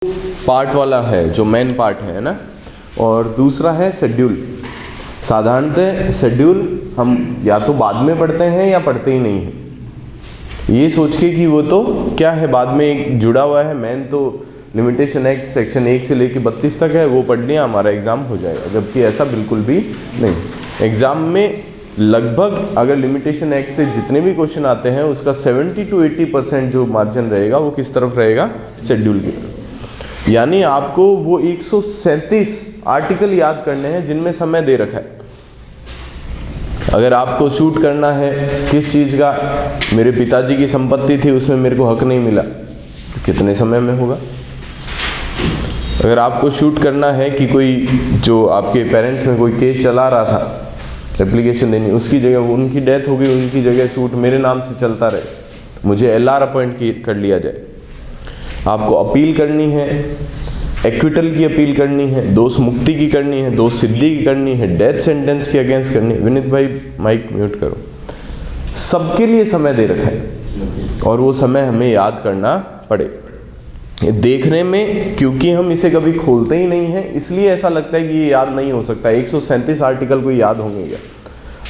Part वाला है जो मेन पार्ट है ना, और दूसरा है शेड्यूल। साधारणतः शेड्यूल हम या तो बाद में पढ़ते हैं या पढ़ते ही नहीं हैं, ये सोच के कि वो तो क्या है बाद में एक जुड़ा हुआ है। मेन तो लिमिटेशन एक्ट सेक्शन 1 से लेकर 32 तक है, वो पढ़ लिया हमारा एग्ज़ाम हो जाएगा, जबकि ऐसा बिल्कुल भी नहीं। एग्ज़ाम में लगभग अगर लिमिटेशन एक्ट से जितने भी क्वेश्चन आते हैं उसका 70 to 80% जो मार्जिन रहेगा वो किस तरफ रहेगा, शेड्यूल की तरफ। यानी आपको वो 137 आर्टिकल याद करने हैं जिनमें समय दे रखा है। अगर आपको शूट करना है किस चीज़ का, मेरे पिताजी की संपत्ति थी उसमें मेरे को हक नहीं मिला, तो कितने समय में होगा। अगर आपको शूट करना है कि कोई जो आपके पेरेंट्स में कोई केस चला रहा था, एप्लीकेशन देनी, उसकी जगह उनकी डेथ हो गई, उनकी जगह सूट मेरे नाम से चलता रहे, मुझे LR अपॉइंट कर लिया जाए। आपको अपील करनी है, एक्विटल की अपील करनी है, दोष मुक्ति की करनी है, दोष सिद्धि की करनी है, डेथ सेंटेंस के अगेंस्ट करनी है। विनीत भाई माइक म्यूट करो। सबके लिए समय दे रखा है और वो समय हमें याद करना पड़े। देखने में क्योंकि हम इसे कभी खोलते ही नहीं हैं इसलिए ऐसा लगता है कि ये याद नहीं हो सकता। 137 आर्टिकल को याद होंगे क्या?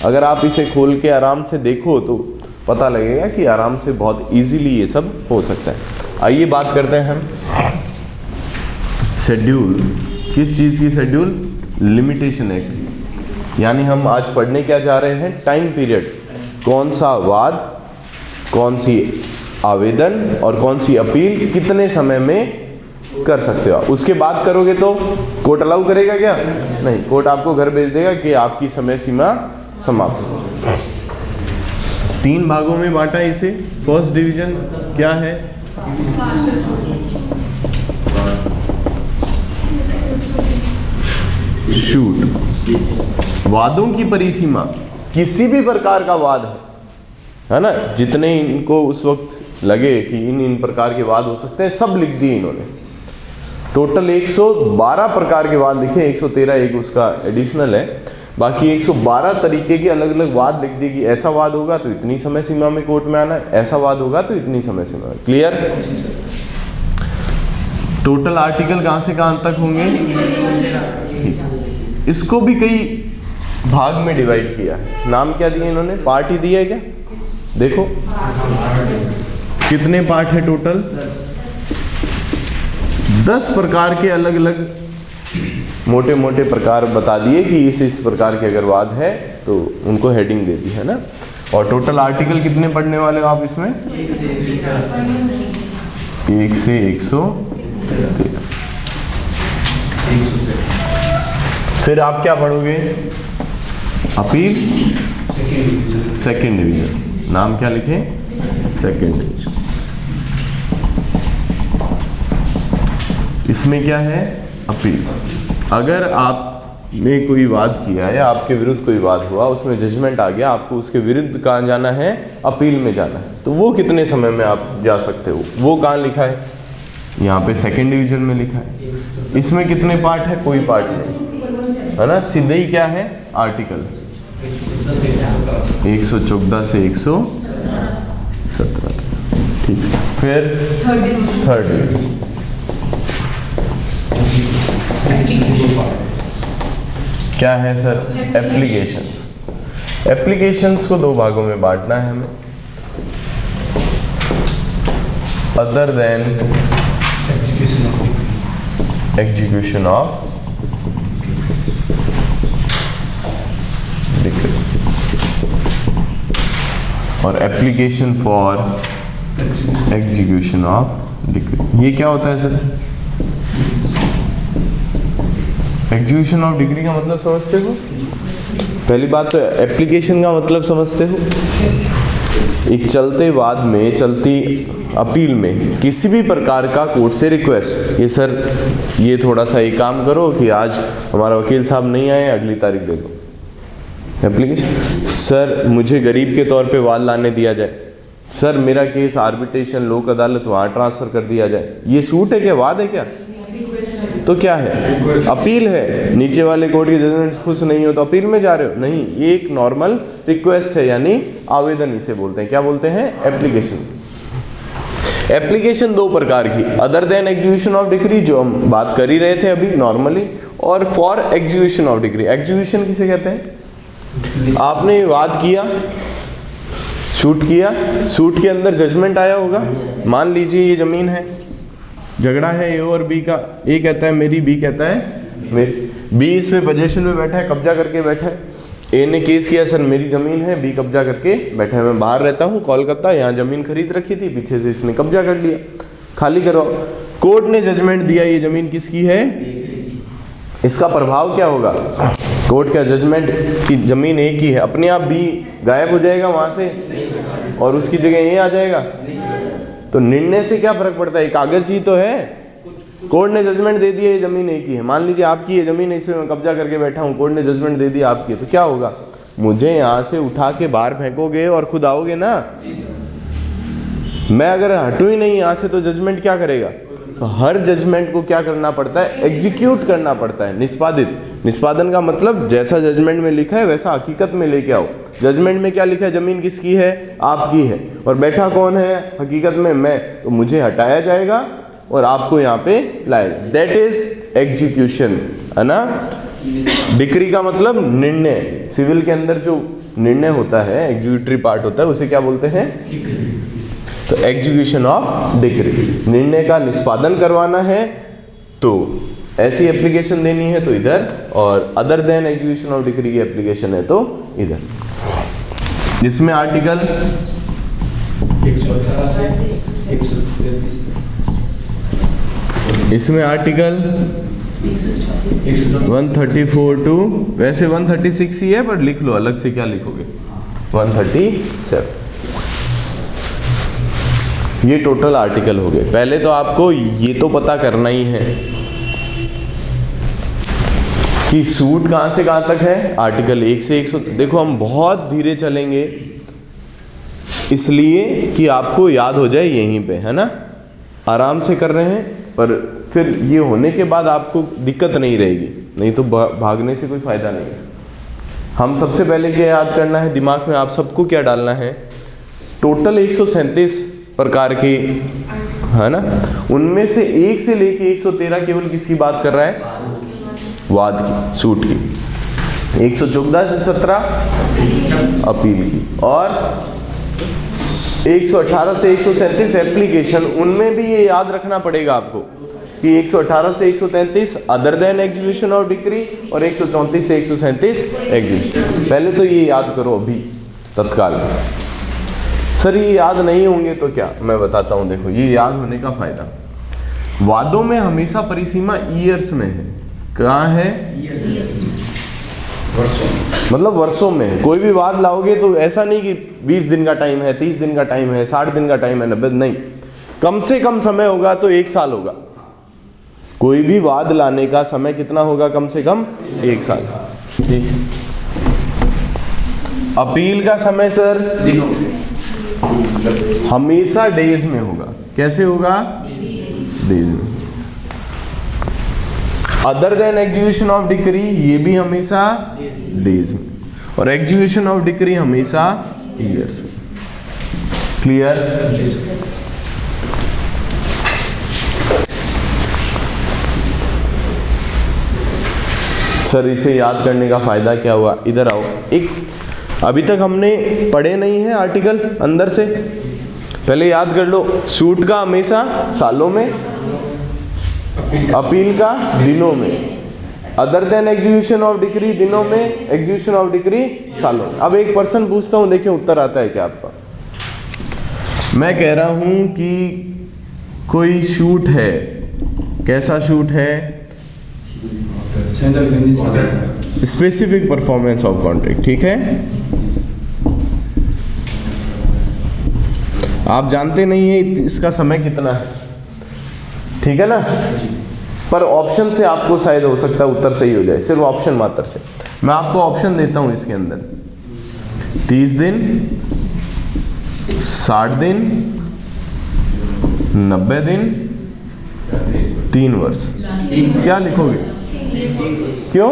अगर आप इसे खोल के आराम से देखो तो पता लगेगा कि आराम से बहुत इजीली ये सब हो सकता है। आइए बात करते हैं हम शेड्यूल। किस चीज़ की शेड्यूल? Limitation act. यानी हम आज पढ़ने क्या जा रहे हैं, टाइम पीरियड। कौन सा वाद, कौन सी आवेदन और कौन सी अपील कितने समय में कर सकते हो आप। उसके बाद करोगे तो कोर्ट अलाउ करेगा क्या? नहीं, कोर्ट आपको घर भेज देगा कि आपकी समय सीमा समाप्त। 3 भागों में बांटा इसे। फर्स्ट डिवीजन क्या है? शूट। वादों की परिसीमा किसी भी प्रकार का वाद है ना, जितने इनको उस वक्त लगे कि इन प्रकार के वाद हो सकते हैं सब लिख दिए इन्होंने। टोटल 112 प्रकार के वाद लिखे, 113 एक उसका एडिशनल है, बाकी 112 तरीके के अलग अलग वाद लिख दिए कि ऐसा वाद होगा तो इतनी समय सीमा में कोर्ट में आना है, ऐसा वाद होगा तो इतनी समय सीमा में। क्लियर? टोटल आर्टिकल कहाँ से कहाँ तक होंगे? इसको भी कई भाग में डिवाइड किया है। नाम क्या दिए इन्होंने? पार्ट ही दिया है क्या? देखो कितने पार्ट है टोटल? 10 प्रकार के अलग अलग मोटे मोटे प्रकार बता दिए कि इस प्रकार के अगर वाद है तो उनको हेडिंग दे दी है ना। और टोटल आर्टिकल कितने पढ़ने वाले हो आप इसमें? 1 से 113। फिर आप क्या पढ़ोगे? Appeal second division. नाम क्या लिखें? Second division. इसमें क्या है? अपील। अगर आपने कोई वाद किया है, आपके विरुद्ध कोई वाद हुआ, उसमें जजमेंट आ गया, आपको उसके विरुद्ध कहाँ जाना है? अपील में जाना है, तो वो कितने समय में आप जा सकते हो? वो कहाँ लिखा है? यहाँ पे सेकेंड डिवीजन में लिखा है। इसमें कितने पार्ट है? कोई पार्ट नहीं है ना, सीधे ही क्या है? आर्टिकल 114 से 117। ठीक है, फिर थर्ड डिवीजन। क्या है सर? एप्लीकेशंस। एप्लीकेशंस को 2 भागों में बांटना है हमें। Other than execution of decree और application for execution of decree. ये क्या होता है सर? एग्जीक्यूशन ऑफ डिग्री का मतलब समझते हो? पहली बात तो एप्लीकेशन का मतलब समझते हो? एक चलते वाद में, चलती अपील में किसी भी प्रकार का कोर्ट से रिक्वेस्ट, ये सर ये थोड़ा सा एक काम करो कि आज हमारा वकील साहब नहीं आए, अगली तारीख दे दो। एप्लीकेशन। सर मुझे गरीब के तौर पे वाद लाने दिया जाए, सर मेरा केस आर्बिट्रेशन लोक अदालत वहाँ ट्रांसफ़र कर दिया जाए। ये सूट है क्या? वाद है क्या? तो क्या है? अपील है। नीचे वाले कोर्ट के जजमेंट खुश नहीं हो तो अपील में जा रहे हो? नहीं, ये एक नॉर्मल रिक्वेस्ट है, यानी आवेदन इसे बोलते हैं। क्या बोलते हैं? एप्लीकेशन। एप्लीकेशन दो प्रकार की, other than execution of decree जो हम बात कर ही रहे थे अभी नॉर्मली, और for execution of decree. Execution किसे कहते हैं? आपने वाद किया, शूट किया, शूट के अंदर जजमेंट आया होगा। मान लीजिए ये जमीन है, झगड़ा है ए और बी का, ए कहता है मेरी, बी कहता है मेरी, बी इस पे पोजीशन में बैठा है, कब्जा करके बैठा है। ए ने केस किया सर मेरी ज़मीन है, बी कब्जा करके बैठा है, मैं बाहर रहता हूँ कोलकाता, यहाँ ज़मीन खरीद रखी थी, पीछे से इसने कब्जा कर लिया, खाली करवाओ। कोर्ट ने जजमेंट दिया ये ज़मीन किसकी है, इसका प्रभाव क्या होगा? कोर्ट का जजमेंट कि ज़मीन ए की है, अपने आप बी गायब हो जाएगा वहाँ से और उसकी जगह ए आ जाएगा। तो निर्णय से क्या फर्क पड़ता है? कागज ही तो है। कोर्ट ने जजमेंट दे दिया ये ज़मीन एक ही है, मान लीजिए आपकी ये ज़मीन है, इसमें मैं कब्जा करके बैठा हूँ, कोर्ट ने जजमेंट दे दिया आपकी, तो क्या होगा? मुझे यहाँ से उठा के बाहर फेंकोगे और खुद आओगे ना। मैं अगर हटूँ ही नहीं यहाँ से तो जजमेंट क्या करेगा? तो हर जजमेंट को क्या करना पड़ता है? एग्जीक्यूट करना पड़ता है, निष्पादित। निष्पादन का मतलब जैसा जजमेंट में लिखा है वैसा हकीकत में लेके आओ। जजमेंट में क्या लिखा है? ज़मीन किसकी है? आपकी है, और बैठा कौन है हकीकत में? मैं। तो मुझे हटाया जाएगा और आपको यहाँ पे लाया, दैट इज एग्जीक्यूशन, है ना। डिक्री का मतलब निर्णय, सिविल के अंदर जो निर्णय होता है, एग्जीक्यूटरी पार्ट होता है, उसे क्या बोलते हैं? तो एग्जीक्यूशन ऑफ डिक्री, निर्णय का निष्पादन करवाना है तो ऐसी एप्लीकेशन देनी है तो इधर, और other than execution of decree की एप्लीकेशन है तो इधर। जिसमें आर्टिकल 118 से 133, इसमें आर्टिकल 134 टू, वैसे 136 ही है पर लिख लो अलग से, क्या लिखोगे? 137। ये टोटल आर्टिकल हो गए। पहले तो आपको ये तो पता करना ही है कि सूट कहाँ से कहाँ तक है। आर्टिकल 1 से 100, देखो हम बहुत धीरे चलेंगे इसलिए कि आपको याद हो जाए यहीं पे, है ना। आराम से कर रहे हैं, पर फिर ये होने के बाद आपको दिक्कत नहीं रहेगी, नहीं तो भागने से कोई फ़ायदा नहीं है। हम सबसे पहले क्या याद करना है दिमाग में, आप सबको क्या डालना है? टोटल 137 प्रकार के, है ना, उनमें से 1 से लेके 113 केवल किसकी बात कर रहा है? वाद की, सूट की। 114 से 17 अपील की, और 118 से 137 एप्लीकेशन। उनमें भी ये याद रखना पड़ेगा आपको कि 118 से 133 other than execution of decree, और 134 से 137 एग्जीक्यूशन। पहले तो ये याद करो अभी तत्काल। सर ये याद नहीं होंगे तो क्या? मैं बताता हूँ, देखो ये याद होने का फायदा, वादों में हमेशा परिसीमा ईयर्स में है। कहाँ है? मतलब वर्षों में। कोई भी वाद लाओगे तो ऐसा नहीं कि 20 दिन का टाइम है, 30 दिन का टाइम है, 60 दिन का टाइम है, 90, नहीं, कम से कम समय होगा तो 1 साल होगा। कोई भी वाद लाने का समय कितना होगा? कम से कम 1 साल। ठीक। अपील का समय सर दिनों हमेशा डेज में होगा। कैसे होगा? डेज में। Other than execution of decree, ये भी हमेशा डेज में, और एग्जीक्यूशन ऑफ डिक्री हमेशा ईयर्स में। क्लियर? सर इसे याद करने का फायदा क्या हुआ? इधर आओ। एक अभी तक हमने पढ़े नहीं है आर्टिकल अंदर से, पहले याद कर लो। सूट का हमेशा सालों में, अपील का दिनों में, other than execution of decree दिनों में, एग्जीक्यूशन ऑफ डिक्री सालों में। अब एक पर्सन पूछता हूं, देखिए उत्तर आता है क्या आपका। मैं कह रहा हूं कि कोई शूट है, कैसा शूट है? स्पेसिफिक परफॉर्मेंस ऑफ कॉन्ट्रैक्ट, ठीक है। आप जानते नहीं है इसका समय कितना है, ठीक है ना, पर ऑप्शन से आपको शायद हो सकता है उत्तर सही हो जाए, सिर्फ ऑप्शन मात्र से। मैं आपको ऑप्शन देता हूं इसके अंदर, 30 दिन, 60 दिन, 90 दिन, 3 वर्ष। क्या लिखोगे? क्यों?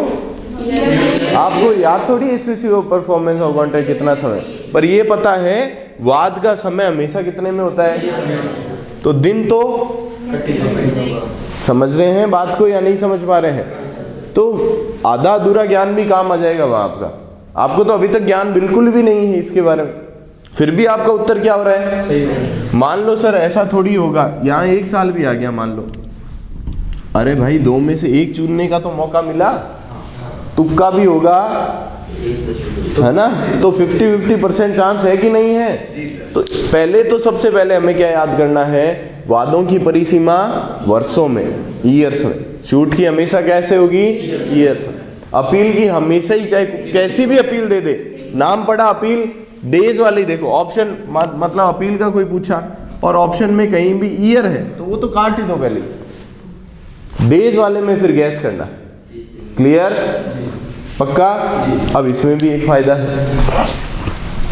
आपको याद थोड़ी स्पेसिफिक परफॉर्मेंस ऑफ कॉन्ट्रैक्ट कितना समय, पर ये पता है वाद का समय हमेशा कितने में होता है? तो दिन तो समझ रहे हैं बात को या नहीं समझ पा रहे हैं? तो आधा अधूरा ज्ञान भी काम आ जाएगा वहां आपका। आपको तो अभी तक ज्ञान बिल्कुल भी नहीं है इसके बारे में, फिर भी आपका उत्तर क्या हो रहा है? मान लो सर ऐसा थोड़ी होगा, यहाँ 1 साल भी आ गया मान लो, अरे भाई 2 में से 1 चुनने का तो मौका मिला, तुक्का भी होगा, है ना? तो 50-50% चांस है कि नहीं है? तो पहले तो सबसे पहले हमें क्या याद करना है? वादों की परिसीमा वर्षों में, ईयर्स में। छूट की हमेशा कैसे होगी? ईयर्स में। अपील की हमेशा ही, चाहे कैसी भी अपील दे दे, नाम पड़ा अपील, डेज वाली देखो ऑप्शन, मतलब अपील का कोई पूछा और ऑप्शन में कहीं भी ईयर है तो वो तो काट ही दो पहले। डेज वाले में फिर गैस करना। क्लियर? पक्का? अब इसमें भी एक फायदा है,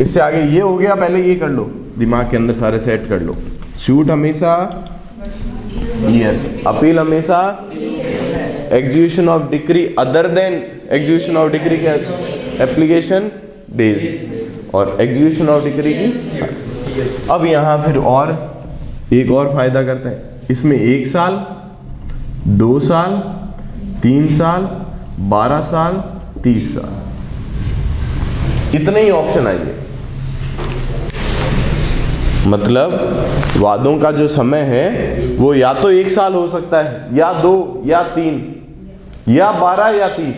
इससे आगे ये हो गया, पहले ये कर लो, दिमाग के अंदर सारे सेट कर लो। शूट हमेशा ईयर्स, अपील हमेशा, execution of decree other than execution of decree के एप्लीकेशन डेज, और एग्जीक्यूशन ऑफ डिक्री की। अब यहाँ फिर और एक और फायदा करते हैं, इसमें 1 साल, 2 साल, 3 साल, 12 साल, 30 साल, कितने ही ऑप्शन आएंगे। मतलब वादों का जो समय है वो या तो 1 साल हो सकता है, या 2, या 3, या 12, या 30।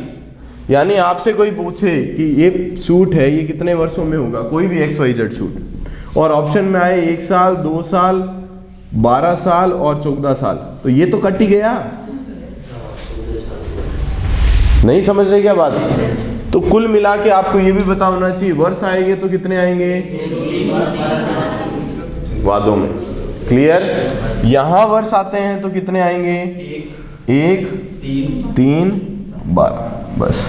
यानी आपसे कोई पूछे कि ये शूट है, ये कितने वर्षों में होगा, कोई भी XYZ शूट, और ऑप्शन में आए 1 साल, 2 साल, 12 साल और 14 साल, तो ये तो कट ही गया। नहीं समझ रहे क्या बात? तो कुल मिला के आपको ये भी पता होना चाहिए वर्ष आएंगे तो कितने आएंगे वादों में। क्लियर? यहां वर्ष आते हैं तो कितने आएंगे? 1, 3, 12। बस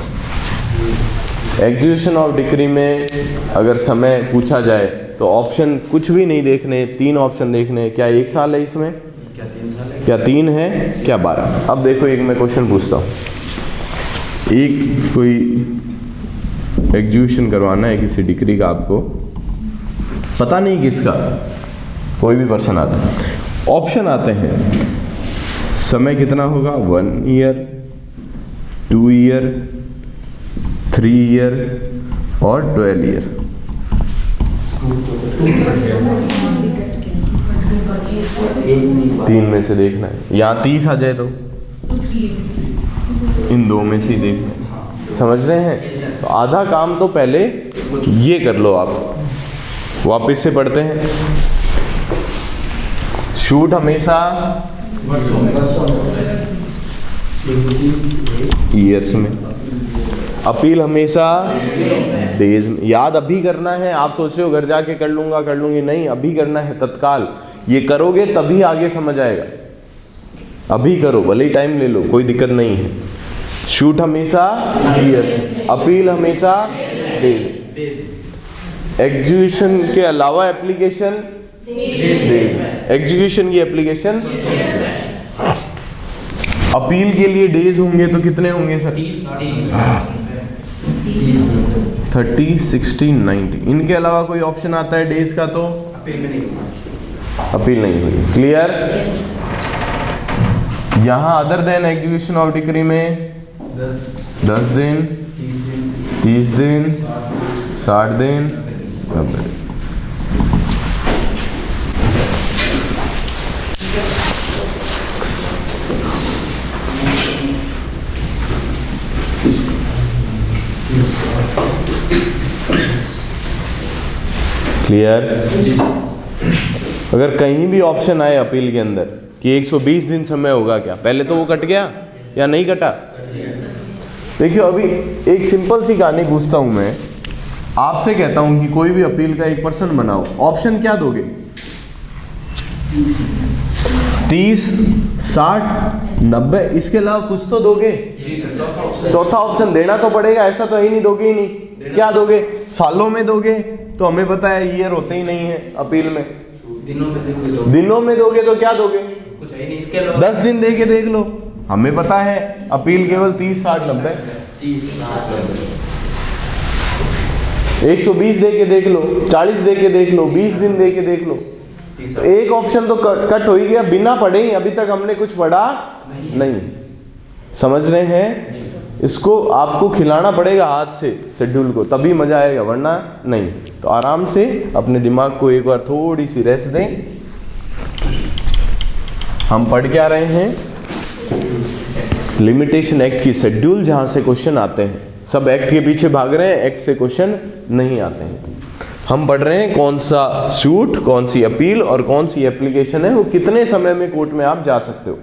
एग्जीक्यूशन ऑफ डिक्री में अगर समय पूछा जाए तो ऑप्शन कुछ भी नहीं देखने, 3 ऑप्शन देखने। क्या 1 साल है इसमें? क्या 3 है? क्या 12? अब देखो एक मैं क्वेश्चन पूछता हूँ, एक कोई एग्जीक्यूशन करवाना है किसी डिक्री का, आपको पता नहीं किसका, कोई भी पर्सन आता है, ऑप्शन आते हैं, समय कितना होगा? 1 ईयर, 2 ईयर, 3 ईयर और 12 ईयर। तीन में से देखना है, यहाँ 30 आ जाए तो इन 2 में से ही देखना है। समझ रहे हैं? तो आधा काम तो पहले ये कर लो आप। वापस से पढ़ते हैं, शूट हमेशा ईयर्स में, अपील हमेशा डेज में। याद अभी करना है। आप सोच रहे हो घर जाके कर लूंगा, कर लूंगी, नहीं, अभी करना है तत्काल। ये करोगे तभी आगे समझ आएगा। अभी करो, भले ही टाइम ले लो, कोई दिक्कत नहीं है। शूट हमेशा ईयर्स, अपील हमेशा डेज, एग्जीक्यूशन के अलावा एप्लीकेशन डेज, एग्जीक्यूशन की एप्लीकेशन। अपील के लिए डेज होंगे तो कितने होंगे सर? 30, 60, 90। इनके अलावा कोई ऑप्शन आता है डेज का तो अपील नहीं हुई। क्लियर? यहां other than execution of decree में 10 दिन, 30 दिन, 60 दिन, 90 दिन। क्लियर? अगर कहीं भी ऑप्शन आए अपील के अंदर कि 120 दिन समय होगा, क्या पहले तो वो कट गया या नहीं कटा? देखियो, अभी एक सिंपल सी कहानी पूछता हूं मैं आपसे, कहता हूं कि कोई भी अपील का एक पर्सन बनाओ, ऑप्शन क्या दोगे? 30, 60, 90, इसके अलावा कुछ तो दोगे? चौथा ऑप्शन देना तो पड़ेगा, ऐसा तो ही नहीं दोगे ही नहीं। क्या दोगे? सालों में दोगे तो हमें पता है ईयर होते ही नहीं है अपील में। दिनों में दोगे तो क्या दोगे? कुछ है नहीं इसके अलावा। 10 दिन दे के देख लो, हमें पता है अपील केवल 30, 60, 90। 120 दे के देख लो, 40 दे के देख लो, 20 दिन दे के देख लो, तीसरा। एक ऑप्शन तो कट हो ही गया, बिना पढ़े ही अभी तक हमने कुछ पढ़ा नहीं। समझ रहे हैं? इसको आपको खिलाना पड़ेगा हाथ से शेड्यूल को, तभी मजा आएगा, वरना नहीं। तो आराम से अपने दिमाग को एक बार थोड़ी सी रेस्ट दें। हम पढ़ क्या रहे हैं? लिमिटेशन एक्ट की शेड्यूल, जहां से क्वेश्चन आते हैं। सब एक्ट के पीछे भाग रहे हैं, एक्ट से क्वेश्चन नहीं आते हैं। हम पढ़ रहे हैं कौन सा सूट, कौन सी अपील और कौन सी एप्लीकेशन है, वो कितने समय में कोर्ट में आप जा सकते हो,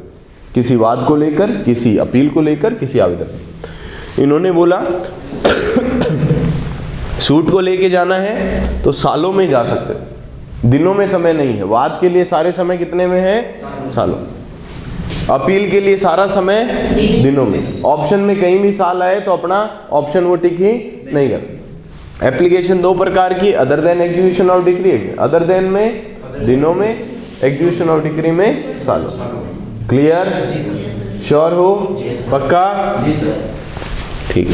किसी वाद को लेकर, किसी अपील को लेकर, किसी आवेदन। इन्होंने बोला सूट को लेके जाना है तो सालों में जा सकते हो, दिनों में समय नहीं है। वाद के लिए सारे समय कितने में है? सालों। अपील के लिए सारा समय दिनों में। ऑप्शन में कहीं भी साल आए तो अपना ऑप्शन वो टिक ही नहीं कर। एप्लीकेशन दो प्रकार की, other than execution of decree. Other than में दिनों में, एग्जीक्यूशन ऑफ डिक्री में सालों। क्लियर? श्योर हो? पक्का? ठीक।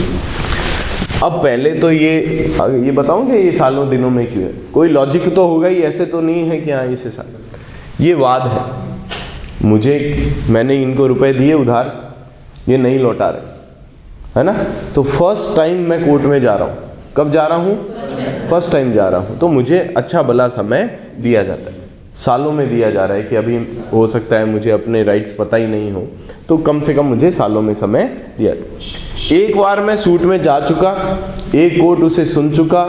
अब पहले तो ये बताऊं कि ये सालों दिनों में क्यों है? कोई लॉजिक तो होगा ही, ऐसे तो नहीं है कि हाँ इसे साल। ये वाद है, मैंने इनको रुपए दिए उधार, ये नहीं लौटा रहे, है ना? तो फर्स्ट टाइम मैं कोर्ट में जा रहा हूँ। कब जा रहा हूँ? फर्स्ट टाइम जा रहा हूँ। तो मुझे अच्छा भला समय दिया जाता है, सालों में दिया जा रहा है कि अभी हो सकता है मुझे अपने राइट्स पता ही नहीं हो, तो कम से कम मुझे सालों में समय दिया। एक बार मैं सूट में जा चुका, एक कोर्ट उसे सुन चुका,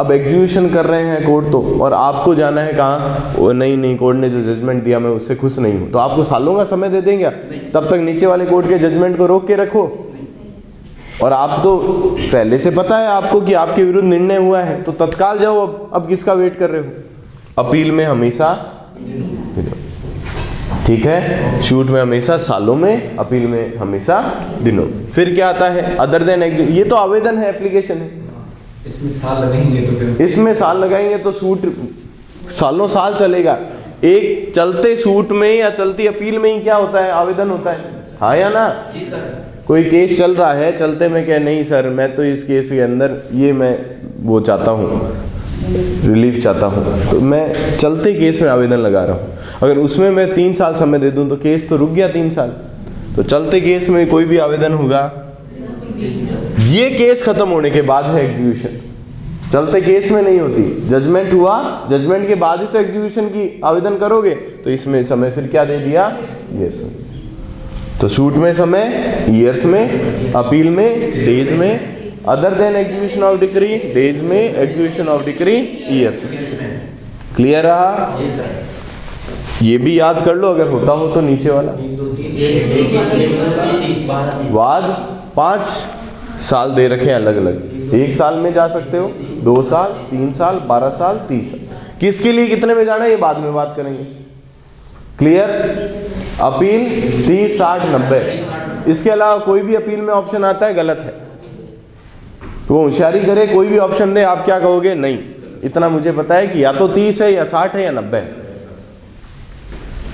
अब एग्जीक्यूशन कर रहे हैं कोर्ट तो, और आपको जाना है कहाँ? वो नहीं, कोर्ट ने जो जजमेंट दिया मैं उससे खुश नहीं हूँ, तो आपको सालों का समय दे देंगे? तब तक नीचे वाले कोर्ट के जजमेंट को रोक के रखो। और आप तो पहले से पता है आपको कि आपके विरुद्ध निर्णय हुआ है, तो तत्काल जाओ। अब किसका वेट कर रहे हो? अपील में हमेशा, ठीक है, शूट में हमेशा सालों में, अपील में हमेशा दिनों। फिर क्या आता है? Other than execution. ये तो आवेदन है, एप्लीकेशन है। इसमें साल लगाएंगे तो फिर इसमें साल लगाएंगे तो सूट सालों साल चलेगा। एक चलते सूट में या चलती अपील में ही क्या होता है? आवेदन होता है, हाँ या ना? जी सर। कोई केस चल रहा है, चलते में क्या, नहीं सर मैं तो इस केस के अंदर ये मैं वो चाहता हूँ, रिलीफ चाहता हूँ, तो मैं चलते केस में आवेदन लगा रहा हूँ। अगर उसमें मैं 3 साल समय दे दूँ तो केस तो रुक गया 3 साल। तो चलते केस में कोई भी आवेदन होगा, ये केस खत्म होने के बाद है एग्जीक्यूशन, चलते केस में नहीं होती। जजमेंट हुआ, जजमेंट के बाद ही तो एग्जीक्यूशन की आवेदन करोगे, तो इसमें समय फिर क्या दे दिया? ईयर्स में। तो शूट में समय ईयर्स में, अपील में डेज में, other than execution of decree days में, एग्जीक्यूशन ऑफ डिक्री ईयर्स में। क्लियर रहा? जी सर। ये भी याद कर लो अगर होता हो तो, नीचे वाला 1 2 3 वाद 5 साल दे रखे हैं अलग अलग। 1 साल में जा सकते हो, 2 साल, 3 साल, 12 साल, 30 साल। किसके लिए कितने में जाना है ये बाद में बात करेंगे। क्लियर? अपील 30, 60, 90। इसके अलावा कोई भी अपील में ऑप्शन आता है गलत है। वो होशियारी करे, कोई भी ऑप्शन दे, आप क्या कहोगे? नहीं, इतना मुझे पता है कि या तो 30 है या 60 है या 90 है।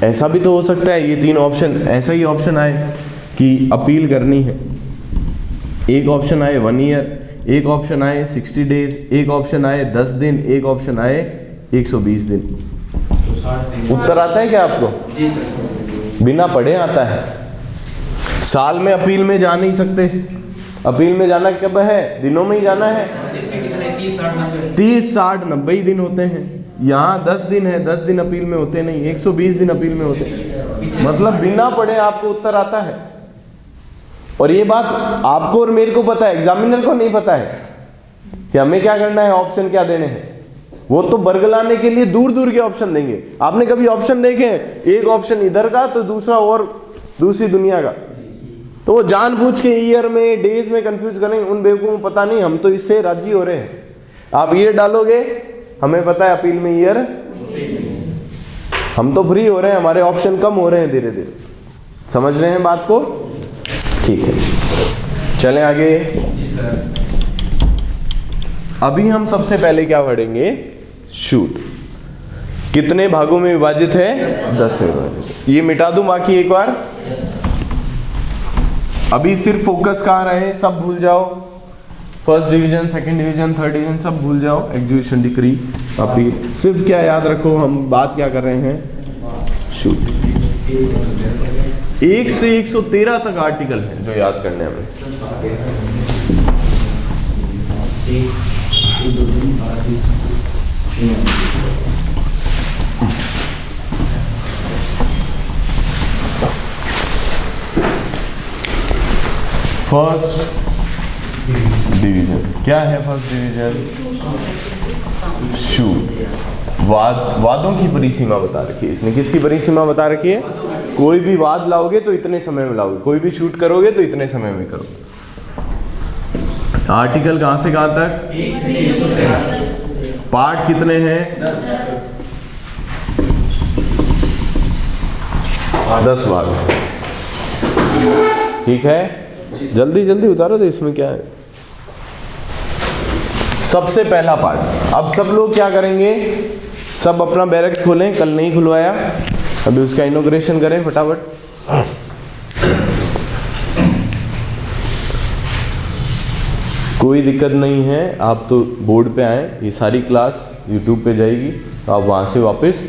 ऐसा भी तो हो सकता है ये 3 ऑप्शन, ऐसा ही ऑप्शन आए कि अपील करनी है, एक ऑप्शन आए 1 ईयर, एक ऑप्शन आए 60 डेज, एक ऑप्शन आए 10 दिन, एक ऑप्शन आए 120 दिन। उत्तर आता है क्या आपको? जी सर। बिना पढ़े आता है। साल में अपील में जा नहीं सकते। अपील में जाना कब है? दिनों में ही जाना है। 30, 60, 90 ही दिन होते हैं। यहाँ 10 दिन है, 10 दिन अपील में होते नहीं, 120 दिन अपील में होते हैं। मतलब बिना पढ़े आपको उत्तर आता है। और ये बात आपको और मेरे को पता है, एग्जामिनर को नहीं पता है कि हमें क्या करना है, ऑप्शन क्या देने हैं। वो तो बरगलाने के लिए दूर दूर के ऑप्शन देंगे। आपने कभी ऑप्शन देखे? एक ऑप्शन इधर का तो दूसरा और दूसरी दुनिया का। तो वो जानबूझ के ईयर में, डेज में कंफ्यूज करेंगे। उन बेवकूफ़ों को पता नहीं, हम तो इससे राजी हो रहे हैं। आप ईयर डालोगे, हमें पता है अपील में ईयर, हम तो फ्री हो रहे हैं, हमारे ऑप्शन कम हो रहे हैं धीरे धीरे। समझ रहे हैं बात को? ठीक है, चलें आगे। अभी हम सबसे पहले क्या पढ़ेंगे? शूट कितने भागों में विभाजित है? 10 में विभाजित। ये मिटा दूं बाकी एक बार। अभी सिर्फ फोकस कहाँ रहे, सब भूल जाओ। First division, second division, third division सब भूल जाओ, एग्जीक्यूशन डिक्री अपील। सिर्फ क्या याद रखो, हम बात क्या कर रहे हैं, शूट। 1 से 113 तक आर्टिकल हैं जो याद करने हैं हमें। फर्स्ट डिवीजन क्या है? First division shoot. वादों की परिसीमा बता रखी है इसने। किसकी परिसीमा बता रखी है? कोई भी वाद लाओगे तो इतने समय में लाओगे, कोई भी शूट करोगे तो इतने समय में करोगे। आर्टिकल कहां से कहां तक? 1 से 113। पार्ट कितने हैं? 10 भाग। ठीक है, जल्दी जल्दी उतारो तो इसमें क्या है। सबसे पहला पार्ट, अब सब लोग क्या करेंगे, सब अपना बैरक खोलें, कल नहीं खुलवाया, अभी उसका इनॉग्रेशन करें फटाफट। कोई दिक्कत नहीं है, आप तो बोर्ड पे आए, ये सारी क्लास यूट्यूब पे जाएगी, आप वहाँ से वापस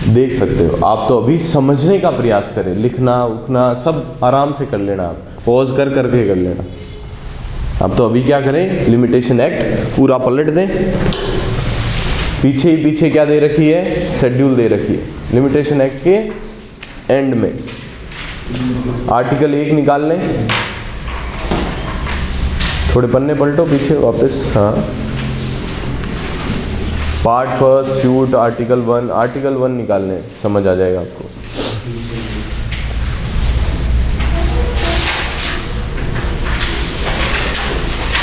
देख सकते हो। आप तो अभी समझने का प्रयास करें, लिखना उखना सब आराम से कर लेना, आप पॉज कर करके कर लेना। अब तो अभी क्या करें, लिमिटेशन एक्ट पूरा पलट दें। पीछे ही पीछे क्या दे रखी है, शेड्यूल दे रखी है। लिमिटेशन एक्ट के एंड में आर्टिकल 1 निकाल लें, थोड़े पन्ने पलटो पीछे वापस। हाँ, part first shoot article 1, article 1 निकाल लें, समझ आ जाएगा आपको।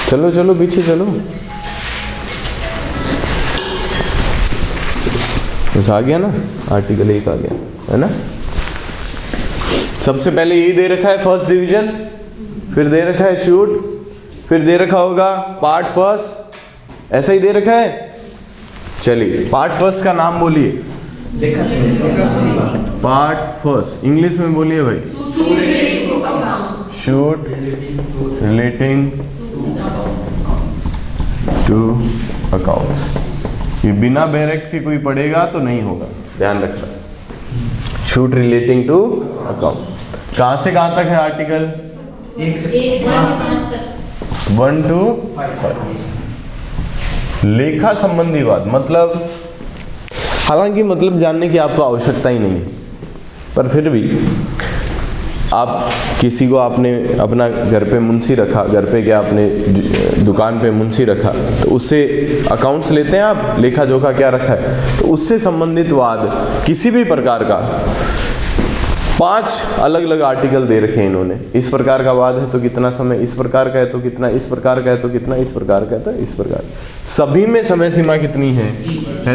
चलो चलो पीछे चलो, बस आ गया ना, आर्टिकल 1 आ गया है ना। सबसे पहले यही दे रखा है फर्स्ट डिवीजन, फिर दे रखा है शूट, फिर दे रखा होगा पार्ट फर्स्ट, ऐसा ही दे रखा है। चलिए पार्ट फर्स्ट का नाम बोलिए। पार्ट फर्स्ट इंग्लिश में बोलिए भाई। Suit relating to accounts. ये बिना बैरक के कोई पढ़ेगा तो नहीं होगा, ध्यान रखना। Suit relating to account. कहां से कहां तक है आर्टिकल? 1 से 1 to 5। लेखा संबंधी बात, मतलब हालांकि मतलब जानने की आपको आवश्यकता ही नहीं है, पर फिर भी आप किसी को आपने अपना घर पे मुंशी रखा, घर पे क्या अपने दुकान पे मुंशी रखा, तो उससे अकाउंट्स लेते हैं आप, लेखा जोखा क्या रखा है, तो उससे संबंधित वाद किसी भी प्रकार का 5 अलग अलग आर्टिकल दे रखे हैं इन्होंने। इस प्रकार का वाद है तो कितना समय, इस प्रकार का है तो कितना, इस प्रकार का है तो कितना, इस प्रकार का है तो इस प्रकार। सभी में समय सीमा कितनी है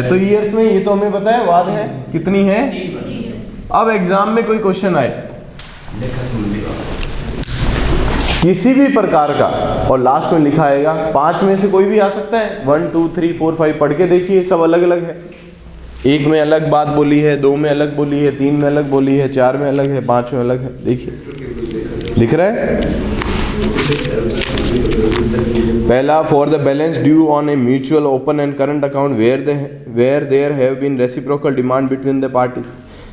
तो ईयर्स में, ये तो हमें पता है। वाद है कितनी है। अब एग्जाम में कोई क्वेश्चन आए किसी भी प्रकार का और लास्ट में लिखा आएगा, 5 में से कोई भी आ सकता है, 1 2 3 4 5 पढ़ के देखिए, सब अलग अलग है। 1 में अलग बात बोली है, 2 में अलग बोली है, 3 में अलग बोली है, 4 में अलग है, 5 में अलग है। देखिए दिख रहा है। पहला, for the balance due on a mutual open and current account where there have been reciprocal demand between the parties.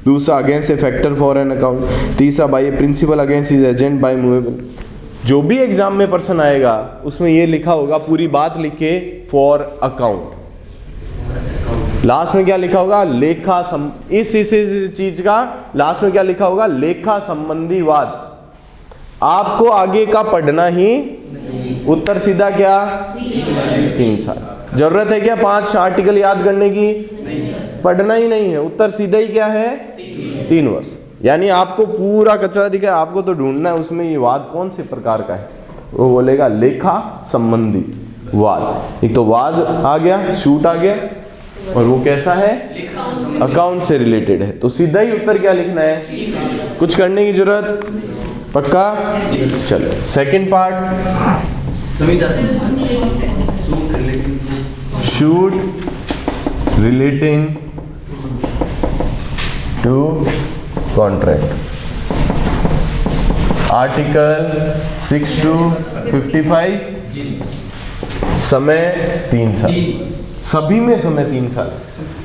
दूसरा, against a factor for an account. तीसरा, by a principal against his agent by movable. जो भी exam में person आएगा उसमें ये लिखा होगा, पूरी बात लिखे फॉर अकाउंट, लास्ट में क्या लिखा होगा, लेखा इस चीज का लास्ट में क्या लिखा होगा, लेखा संबंधी वाद। आपको आगे का पढ़ना ही, उत्तर सीधा क्या 3 साल। जरूरत है क्या 5 आर्टिकल याद करने की? पढ़ना ही नहीं है, उत्तर सीधा ही क्या है 3 वर्ष। यानी आपको पूरा कचरा दिखा है, आपको तो ढूंढना है उसमें ये वाद कौन से प्रकार का है। वो बोलेगा लेखा संबंधी वाद। एक तो वाद आ गया, शूट आ गया, और वो कैसा है, अकाउंट से रिलेटेड है। तो सीधा ही उत्तर क्या लिखना है, कुछ करने की जरूरत, पक्का। चलो second part, suit relating to contract. Article 6 to 55 समय 3 साल, सभी में समय 3 साल।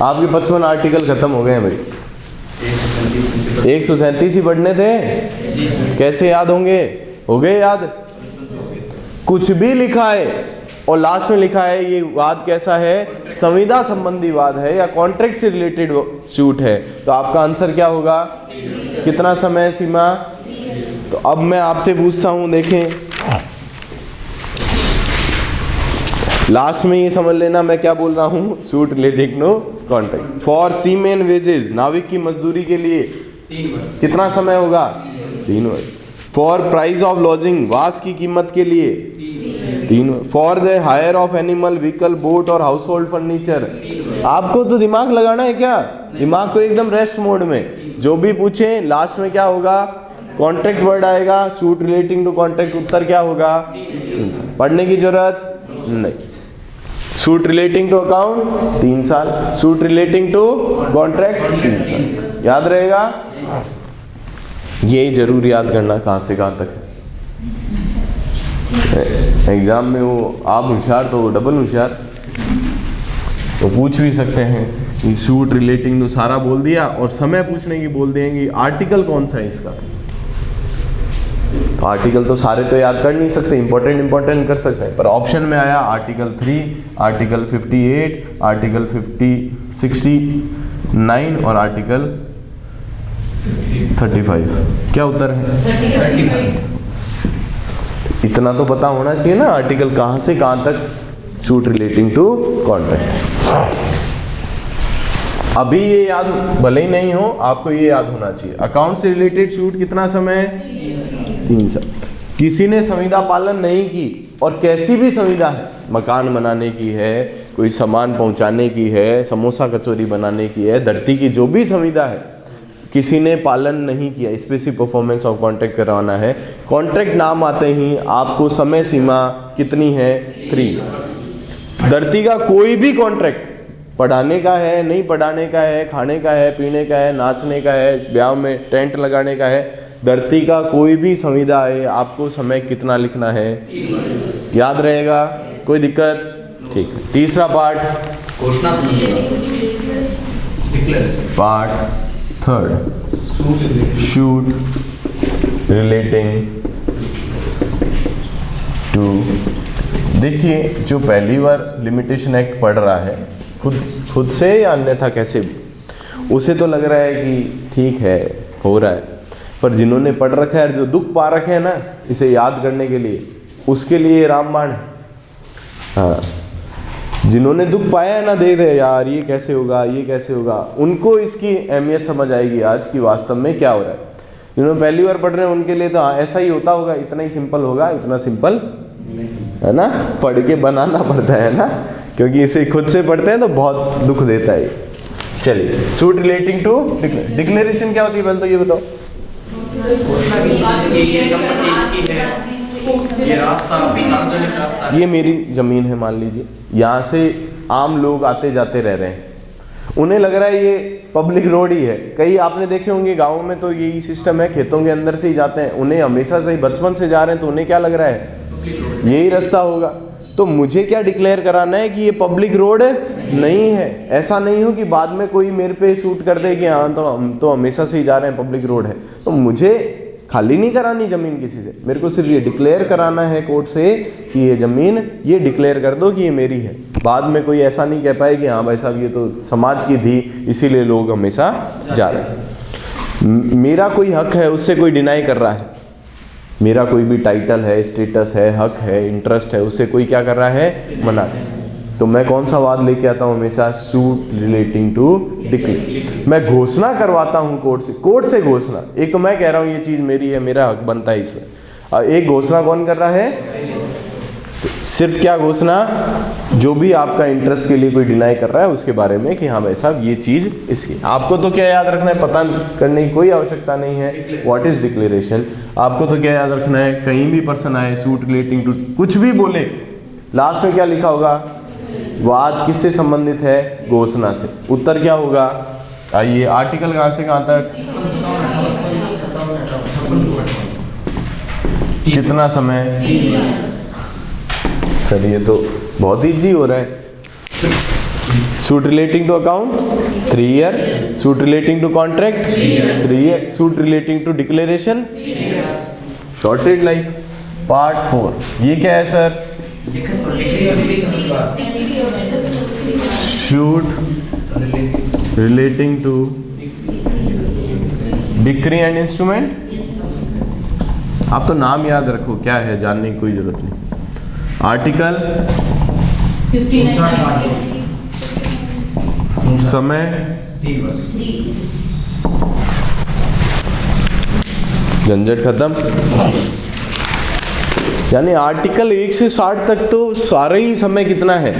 आपके 55 आर्टिकल खत्म हो गए हैं भाई। 137 ही पढ़ने थे, कैसे याद होंगे? हो गए याद? कुछ भी लिखा है और लास्ट में लिखा है ये वाद कैसा है, संविदा संबंधी वाद है या कॉन्ट्रैक्ट से रिलेटेड सूट है, तो आपका आंसर क्या होगा? कितना समय सीमा? तो अब मैं आपसे पूछता हूं, देखें लास्ट में ये समझ लेना मैं क्या बोल रहा हूं, suit relating to contract. For seamen wages, नाविक की मजदूरी के लिए 3 वर्ष। कितना समय होगा? 3 वर्ष। फॉर प्राइस ऑफ लॉजिंग, वास की कीमत के लिए 3 वर्ष। For the hire of animal, vehicle, boat और हाउस होल्ड फर्नीचर। आपको तो दिमाग लगाना है क्या? दिमाग को एकदम रेस्ट मोड में, जो भी पूछे लास्ट में क्या होगा? कॉन्ट्रैक्ट वर्ड आएगा, सूट रिलेटिंग टू कॉन्ट्रैक्ट, उत्तर क्या होगा? पढ़ने की जरूरत नहीं। सूट रिलेटिंग टू अकाउंट 3 साल, सूट रिलेटिंग टू कॉन्ट्रैक्ट 3 साल। याद रहेगा? ये जरूर याद करना कहाँ से कहाँ तक है। एग्जाम में वो आप होशियार तो डबल होशियार, तो पूछ भी सकते हैं कि सूट रिलेटिंग टू सारा बोल दिया और समय पूछने की बोल देंगे आर्टिकल कौन सा है इसका। तो आर्टिकल तो सारे तो याद कर नहीं सकते, इंपॉर्टेंट कर सकते हैं, पर ऑप्शन में आया आर्टिकल 3, आर्टिकल 58, आर्टिकल 69 और आर्टिकल 35। क्या उत्तर है? 35। इतना तो पता होना चाहिए ना, आर्टिकल कहाँ से कहाँ तक सूट रिलेटिंग टू कॉन्ट्रैक्ट। अभी ये याद भले ही नहीं हो, आपको ये याद होना चाहिए। अकाउंट से रिलेटेड सूट कितना समय? 3 साल। किसी ने संविदा पालन नहीं की, और कैसी भी संविदा है, मकान बनाने की है, कोई सामान पहुंचाने की है, समोसा कचौरी बनाने की है, धरती की जो भी संविदा है, किसी ने पालन नहीं किया, स्पेसिफिक परफॉर्मेंस ऑफ कॉन्ट्रैक्ट करवाना है, कॉन्ट्रैक्ट नाम आते ही आपको समय सीमा कितनी है? 3। धरती का कोई भी कॉन्ट्रैक्ट, पढ़ाने का है, नहीं पढ़ाने का है, खाने का है, पीने का है, नाचने का है, ब्याह में टेंट लगाने का है, धरती का कोई भी संविदा है, आपको समय कितना लिखना है? याद रहेगा? कोई दिक्कत? ठीक है। तीसरा पार्ट, घोषणा पार्ट 3, शूट रिलेटिंग टू। देखिए, जो पहली बार लिमिटेशन एक्ट पढ़ रहा है, खुद से या अन्यथा कैसे भी, उसे तो लग रहा है कि ठीक है, हो रहा है, पर जिन्होंने पढ़ रखा है, जो दुख पा रखे हैं ना इसे याद करने के लिए, उसके लिए रामबाण है। हाँ, जिन्होंने दुख पाया है ना, दे यार ये कैसे होगा, ये कैसे होगा, उनको इसकी अहमियत समझ आएगी आज की वास्तव में क्या हो रहा है। जिन्होंने पहली बार पढ़ रहे हैं उनके लिए तो हाँ ऐसा ही होता होगा, इतना ही सिंपल होगा, इतना सिंपल है ना, पढ़ के बनाना पड़ता है ना, क्योंकि इसे खुद से पढ़ते हैं तो बहुत दुख देता है। चलिए, सूट रिलेटिंग टू डिक्लेरेशन क्या होती है पहले तो ये बताओ। ये मेरी ज़मीन है मान लीजिए, यहाँ से आम लोग आते जाते रह रहे हैं, उन्हें लग रहा है ये पब्लिक रोड ही है। कई आपने देखे होंगे गाँव में तो यही सिस्टम है, खेतों के अंदर से ही जाते हैं, उन्हें हमेशा से ही बचपन से जा रहे हैं तो उन्हें क्या लग रहा है यही रास्ता होगा। तो मुझे क्या डिक्लेयर कराना है कि ये पब्लिक रोड नहीं है। ऐसा नहीं हो कि बाद में कोई मेरे पे शूट कर दे कि हाँ तो हम तो हमेशा से ही जा रहे हैं, पब्लिक रोड है। तो मुझे खाली नहीं करानी ज़मीन किसी से, मेरे को सिर्फ ये डिक्लेयर कराना है कोर्ट से कि ये ज़मीन ये डिक्लेयर कर दो कि ये मेरी है। बाद में कोई ऐसा नहीं कह पाए कि हाँ भाई साहब ये तो समाज की थी इसीलिए लोग हमेशा जा रहे हैं। मेरा कोई हक है उससे कोई डिनाई कर रहा है, मेरा कोई भी टाइटल है, स्टेटस है, हक है, इंटरेस्ट है, उससे कोई क्या कर रहा है मना। तो मैं कौन सा वाद लेके आता हूँ हमेशा, सूट रिलेटिंग टू डिक्लेयर। मैं घोषणा करवाता हूँ कोर्ट से घोषणा। एक तो मैं कह रहा हूँ ये चीज़ मेरी है, मेरा हक बनता है इसमें, और एक घोषणा कौन कर रहा है, तो सिर्फ क्या घोषणा, जो भी आपका इंटरेस्ट के लिए कोई डिनाई कर रहा है उसके बारे में कि हाँ भाई साहब ये चीज़ इसकी। आपको तो क्या याद रखना है, पता करने की कोई आवश्यकता नहीं है व्हाट इज डिक्लेरेशन। आपको तो क्या याद रखना है, कहीं भी पर्सन आए सूट रिलेटिंग टू कुछ भी बोले, लास्ट में क्या लिखा होगा, वाद किससे संबंधित है, घोषणा से। उत्तर क्या होगा, आइए आर्टिकल कहाँ से कहाँ तक, कितना समय। सर ये तो बहुत इजी हो रहा है। Suit relating to account 3 year, suit relating to contract 3 year, suit relating to declaration shorted life. Part 4 ये क्या है sir? Suit relating to decree and instrument. आप तो नाम याद रखो, क्या है जानने की कोई जरूरत नहीं। आर्टिकल, समय, झंझट खत्म। यानी आर्टिकल 1 से 60 तक तो सारे ही समय कितना है।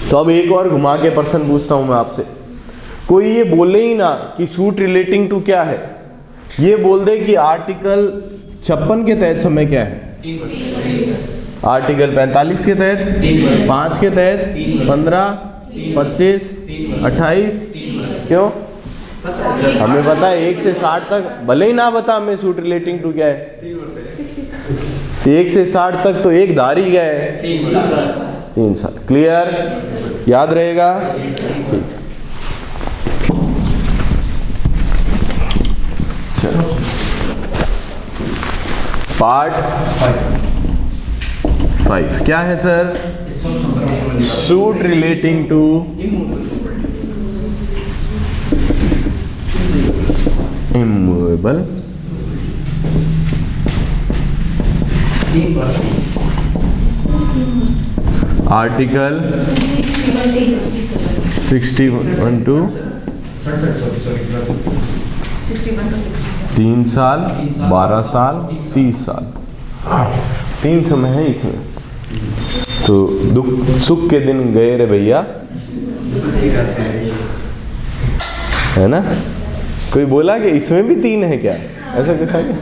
तो अब एक और घुमा के प्रश्न पूछता हूं मैं आपसे। कोई ये बोले ही ना कि सूट रिलेटिंग टू क्या है, ये बोल दे कि आर्टिकल 56 के तहत समय क्या है, आर्टिकल 45 के तहत, 5 के तहत, 15, 25, 28। क्यों? हमें पता है 1 से 60 तक, भले ही ना बता हमें सूट रिलेटिंग टू क्या है। 1 से 60 तक तो एक धार ही गया है, 3 साल। क्लियर? याद रहेगा? ठीक। चलो पार्ट 5 क्या है sir? Suit relating to immovable article 61 to 3 साल, 12 साल, 30 साल। 3 समय है इसमें। तो दुख सुख के दिन गए रे भैया, है ना? कोई बोला कि इसमें भी 3 है क्या? ऐसा देखा क्या?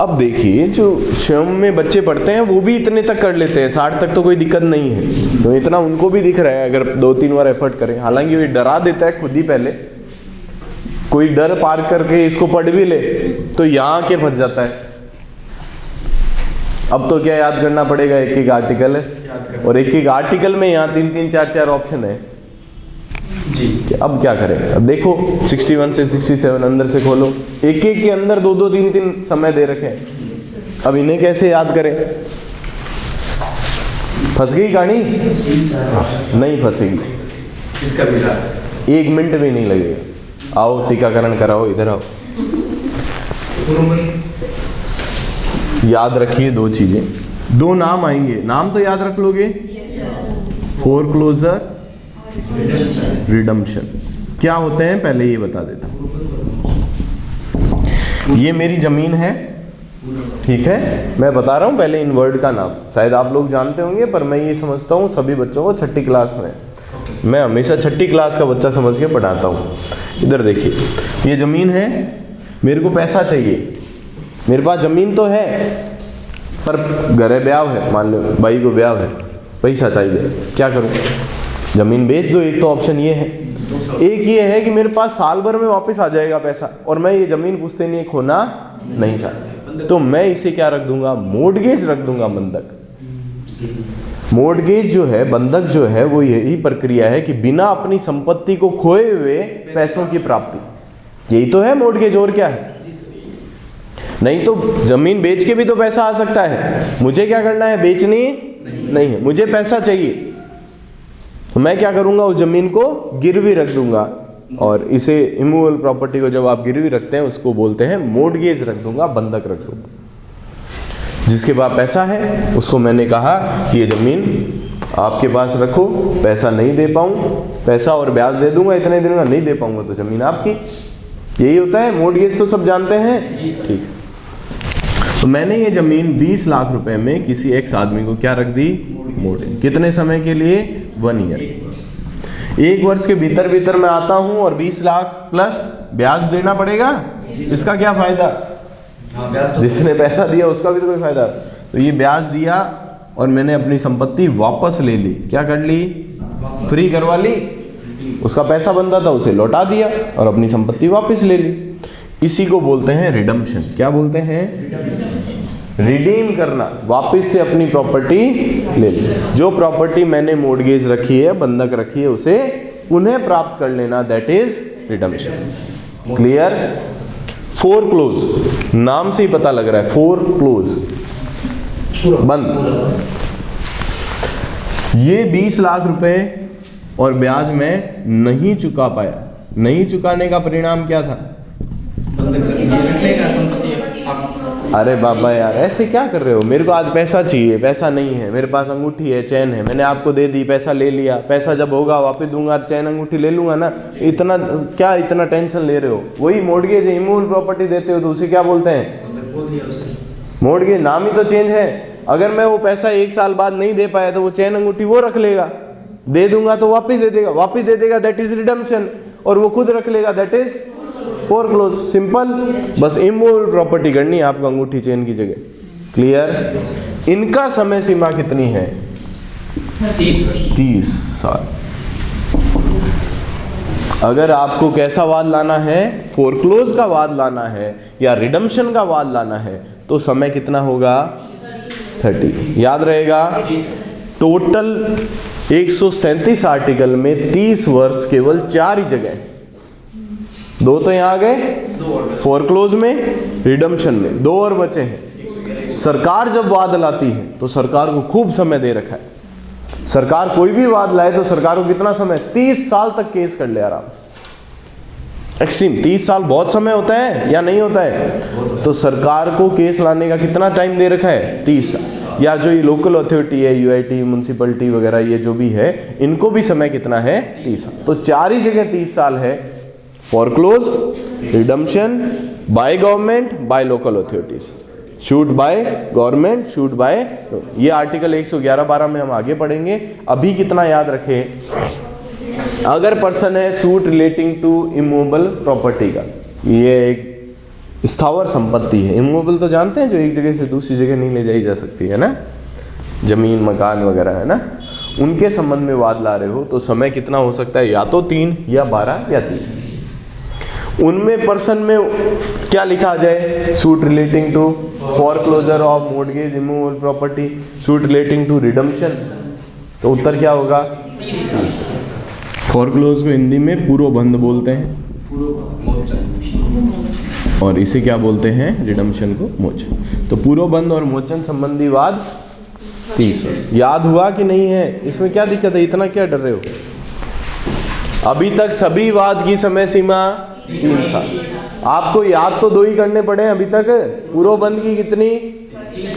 अब देखिए जो स्वयं में बच्चे पढ़ते हैं वो भी इतने तक कर लेते हैं, 60 तक तो कोई दिक्कत नहीं है। तो इतना उनको भी दिख रहा है अगर 2-3 बार एफर्ट करें। हालांकि ये डरा देता है खुद ही, पहले कोई डर पार करके इसको पढ़ भी ले तो यहाँ के फंस जाता है। अब तो क्या याद करना पड़ेगा, एक एक आर्टिकल है और एक एक आर्टिकल में यहाँ 3-3, 4-4 ऑप्शन है जी। अब क्या करें? अब देखो 61 से 67 अंदर से खोलो, एक एक के अंदर 2-2, 3-3 समय दे रखे हैं। अब इन्हें कैसे याद करें? फंस गई कहानी? नहीं फंसेगी, इसका भी इलाज 1 मिनट भी नहीं लगेगा। आओ टीकाकरण कराओ, इधर आओ। याद रखिए 2 चीजें, 2 नाम आएंगे, नाम तो याद रख लोगे। फोरक्लोजर, रिडम्पशन क्या होते हैं पहले ये बता देता हूं। ये मेरी जमीन है, ठीक है, मैं बता रहा हूं पहले इन वर्ड का नाम। शायद आप लोग जानते होंगे पर मैं ये समझता हूं सभी बच्चों को 6ठी क्लास में, मैं हमेशा 6ठी क्लास का बच्चा समझ के पढ़ाता हूं। इधर देखिए, ये जमीन है, मेरे को पैसा चाहिए। मेरे पास जमीन तो है पर घर है, ब्याह है, मान लो भाई को ब्याह है, पैसा चाहिए, क्या करूं? जमीन बेच दो, एक तो ऑप्शन ये है। एक ये है कि मेरे पास साल भर में वापस आ जाएगा पैसा और मैं ये जमीन पूछते नहीं, खोना नहीं चाहता, तो मैं इसे क्या रख दूंगा? मोर्टगेज रख दूंगा, बंधक। मोर्टगेज जो है, बंधक जो है, वो यही प्रक्रिया है कि बिना अपनी संपत्ति को खोए हुए पैसों की प्राप्ति, यही तो है मोर्टगेज। और क्या है? नहीं तो जमीन बेच के भी तो पैसा आ सकता है। मुझे क्या करना है? बेचनी नहीं है, मुझे पैसा चाहिए, तो मैं क्या करूंगा? उस जमीन को गिरवी रख दूंगा। और इसे इमूवेबल प्रॉपर्टी को जब आप गिरवी रखते हैं उसको बोलते हैं मोर्टगेज रख दूंगा, बंधक रख दूंगा। जिसके पास पैसा है उसको मैंने कहा कि ये जमीन आपके पास रखो, पैसा नहीं दे पाऊँ, पैसा और ब्याज दे दूंगा, इतने दिन का नहीं दे पाऊंगा तो जमीन आपकी। यही होता है मोर्टगेज, तो सब जानते हैं, ठीक। तो मैंने ये जमीन 20 लाख रुपए में किसी एक्स आदमी को क्या रख दी? मोर्टगेज। कितने समय के लिए? 1 ईयर। 1 वर्ष के भीतर भीतर मैं आता हूं और 20 लाख प्लस ब्याज देना पड़ेगा। इसका क्या फायदा? जिसने पैसा दिया उसका भी तो कोई फायदा। तो ये ब्याज दिया और मैंने अपनी संपत्ति वापस ले ली। क्या कर ली? फ्री करवा ली। उसका पैसा बनता था उसे लौटा दिया और अपनी संपत्ति वापस ले ली। इसी को बोलते हैं रिडम्पशन। क्या बोलते हैं? रिडीम करना, वापस से अपनी प्रॉपर्टी ले लो। जो प्रॉपर्टी मैंने मॉर्गेज रखी है, बंधक रखी है, उसे उन्हें प्राप्त कर लेना, that is redemption. Clear? Foreclose, नाम से ही पता लग रहा है, फोरक्लोज, बंद। ये 20 लाख रुपए और ब्याज मैं नहीं चुका पाया। नहीं चुकाने का परिणाम क्या था? अरे बाबा यार, ऐसे क्या कर रहे हो? मेरे को आज पैसा चाहिए, पैसा नहीं है मेरे पास, अंगूठी है, चैन है, मैंने आपको दे दी, पैसा ले लिया, पैसा जब होगा वापस दूंगा, चैन अंगूठी ले लूंगा ना। इतना क्या, इतना टेंशन ले रहे हो? वही मॉर्गेज है, इमूवेबल प्रॉपर्टी देते हो तो उसे क्या बोलते हैं? मॉर्गेज। नाम ही तो चेंज है। अगर मैं वो पैसा 1 साल बाद नहीं दे पाया तो वो चैन अंगूठी वो रख लेगा, दे दूंगा तो वापिस दे देगा, वापिस दे देगा, दैट इज रिडम्पशन। और वो खुद रख लेगा, दैट इज फोरक्लोज। सिंपल, बस इमूवेबल प्रॉपर्टी करनी है आपको अंगूठी चेन की जगह। क्लियर? इनका समय सीमा कितनी है? 30 साल। अगर आपको कैसा वाद लाना है, फोरक्लोज का वाद लाना है या रिडम्पशन का वाद लाना है, तो समय कितना होगा? 30। याद रहेगा? टोटल 137 आर्टिकल में 30 वर्ष केवल 4 ही जगह, 2 तो यहाँ आ गए, फोरक्लोज में, रिडम्पशन में, 2 और बचे हैं। सरकार जब वाद लाती है तो सरकार को खूब समय दे रखा है। सरकार कोई भी वाद लाए तो सरकार को कितना समय? 30 साल तक केस कर ले आराम से। एक्सट्रीम 30 साल बहुत समय होता है या नहीं होता है? तो सरकार को केस लाने का कितना टाइम दे रखा है? 30 साल। या जो ये लोकल अथॉरिटी है, यूआईटी, म्यूनसिपलिटी वगैरह, ये जो भी है, इनको भी समय कितना है? 30 साल। तो 4 ही जगह 30 साल है, foreclose, redemption, by government, by local authorities, suit by government, suit by. ये आर्टिकल 111-12 में हम आगे पढ़ेंगे। अभी कितना याद रखें, अगर पर्सन है suit relating to immovable property का, ये एक स्थावर संपत्ति है। इमूवेबल तो जानते हैं, जो एक जगह से दूसरी जगह नहीं ले जाई जा सकती है ना, जमीन, मकान वगैरह, है ना। उनके संबंध में वाद ला रहे हो तो समय कितना हो सकता है? या तो 3 या 12 या 30। उनमें पर्सन में क्या लिखा जाए? Suit relating to foreclosure of mortgage immovable property, suit relating to redemption, तो उत्तर क्या होगा? 30। फोरक्लोज को हिंदी में पूर्वबंध बोलते हैं और इसे क्या बोलते हैं? रिडम्पशन को मोचन। तो पूर्वबंध और मोचन संबंधी वाद 30 वर्ष। याद हुआ कि नहीं है? इसमें क्या दिक्कत है? इतना क्या डर रहे हो? अभी तक सभी वाद की समय सीमा 3 साल। आपको याद तो 2 ही करने पड़े अभी तक। पूर्वबंध की कितनी?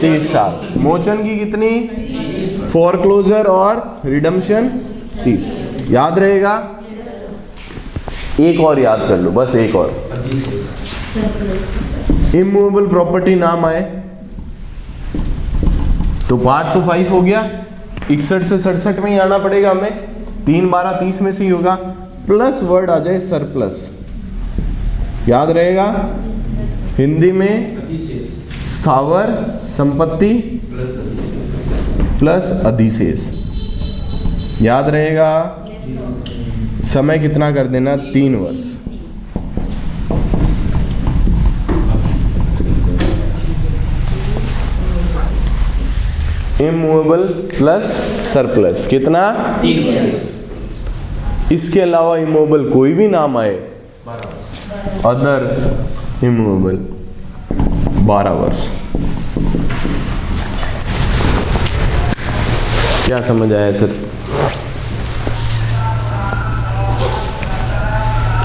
30 साल। मोचन की कितनी? फोरक्लोजर और रिडम्पशन 30। याद रहेगा? एक और याद कर लो, बस एक और। इमूवेबल प्रॉपर्टी नाम आए तो पार्ट तो 5 हो गया, 61 से 67 में ही आना पड़ेगा हमें। 3 12 30 में से ही होगा, प्लस वर्ड आ जाए सरप्लस। याद रहेगा? हिंदी में स्थावर संपत्ति प्लस अधिशेष। याद रहेगा? समय कितना कर देना? 3 वर्ष। इमूवेबल प्लस सरप्लस कितना? 3 वर्ष। इसके अलावा इमूवेबल कोई भी नाम आए, अदर इमूवेबल 12 वर्ष। क्या समझ आया सर?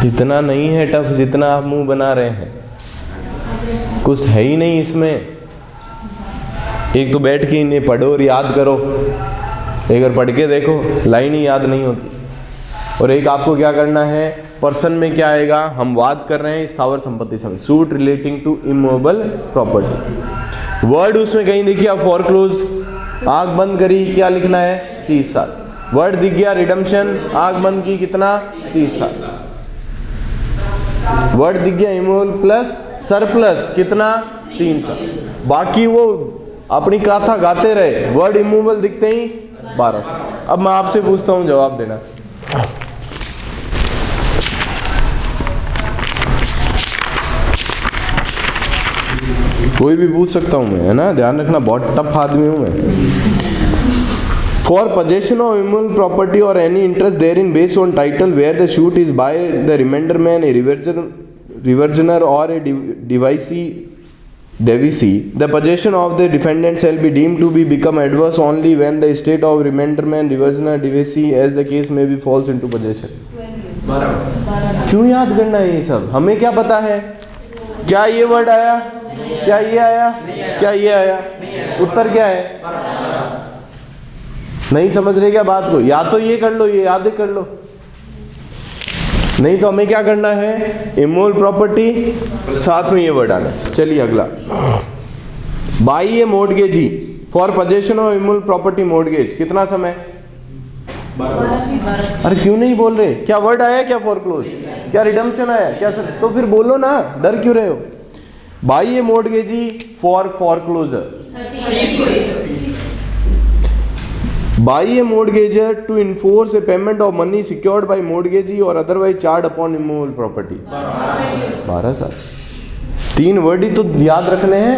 इतना नहीं है टफ जितना आप मुंह बना रहे हैं, कुछ है ही नहीं इसमें। एक तो बैठ के इन्हें पढ़ो और याद करो, एक बार पढ़ के देखो, लाइन ही याद नहीं होती। और एक आपको क्या करना है, पर्सन में क्या आएगा? हम वाद कर रहे हैं स्थावर संपत्ति संग, suit relating to immovable property. Word उसमें कहीं देखिए आप फोरक्लोज, आंख बंद करी, क्या लिखना है? 30 साल। वर्ड दिख गया रिडम्पशन, आंख बंद की, कितना? 30 साल। वर्ड दिख गया इमूवेबल प्लस सरप्लस, कितना? 3 साल। बाकी वो अपनी गाथा गाते रहे, वर्ड इमूवेबल दिखते ही 12 साल। अब मैं आपसे पूछता हूं, जवाब देना। कोई भी पूछ सकता हूँ मैं, है ना, ध्यान रखना, बहुत टफ आदमी हूँ मैं। For possession of immovable property or any interest therein based on title where the suit is by the remenderman, a reversioner or a devicee, the possession of the defendant shall be deemed to be become adverse only when the estate of remenderman, reversioner, devicee as the case may be falls into possession. क्यों याद करना है ये सब? हमें क्या पता है? क्या ये वर्ड आया? क्या ये आया? क्या ये आया? उत्तर क्या है? नहीं समझ रहे क्या बात को? या तो ये कर लो, ये याद कर लो, नहीं तो हमें क्या करना है? इमूवेबल प्रॉपर्टी साथ में ये वर्ड आना। चलिए अगला, by a mortgagee for possession of immovable property mortgage, कितना समय? अरे क्यों नहीं बोल रहे? क्या वर्ड आया? क्या फोरक्लोज? क्या रिडम्पशन आया? क्या सर? तो फिर बोलो ना, डर क्यों रहे हो? By a mortgagee for foreclosure, by a mortgager to enforce a payment of money secured by mortgagee or otherwise charged upon immovable property। 12 साल। 3 वर्ड ही तो याद रखने हैं,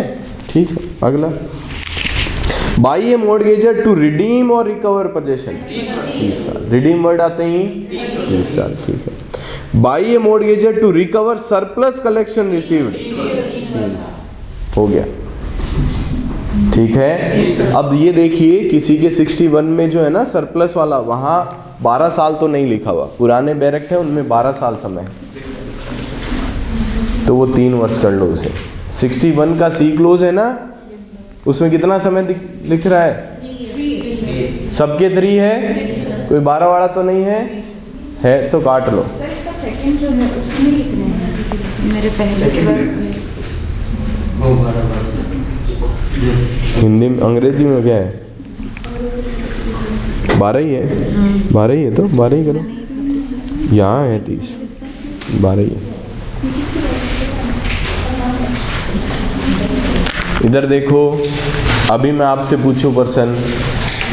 ठीक है। अगला, by a mortgager to redeem or recover possession, 30 साल। redeem word आते ही 30 साल, ठीक है। by a mortgager to recover surplus collection received, 3 साल, हो गया, ठीक है। अब ये देखिए, किसी के 61 में जो है ना सरप्लस वाला, वहाँ 12 साल तो नहीं लिखा हुआ, पुराने बैरक है उनमें 12 साल समय है, तो वो 3 वर्ष कर लो उसे। 61 का सी क्लोज है ना, उसमें कितना समय लिख रहा है? सबके 3 है, कोई 12 वाला तो नहीं है तो काट लो। सेकंड जो है उसमें किसने मेरे पहले हिंदी में, अंग्रेजी में क्या है? 12 ही है, 12 ही है तो 12 ही करो। यहाँ है 30, 12 ही है। इधर देखो, अभी मैं आपसे पूछूं पर्सन,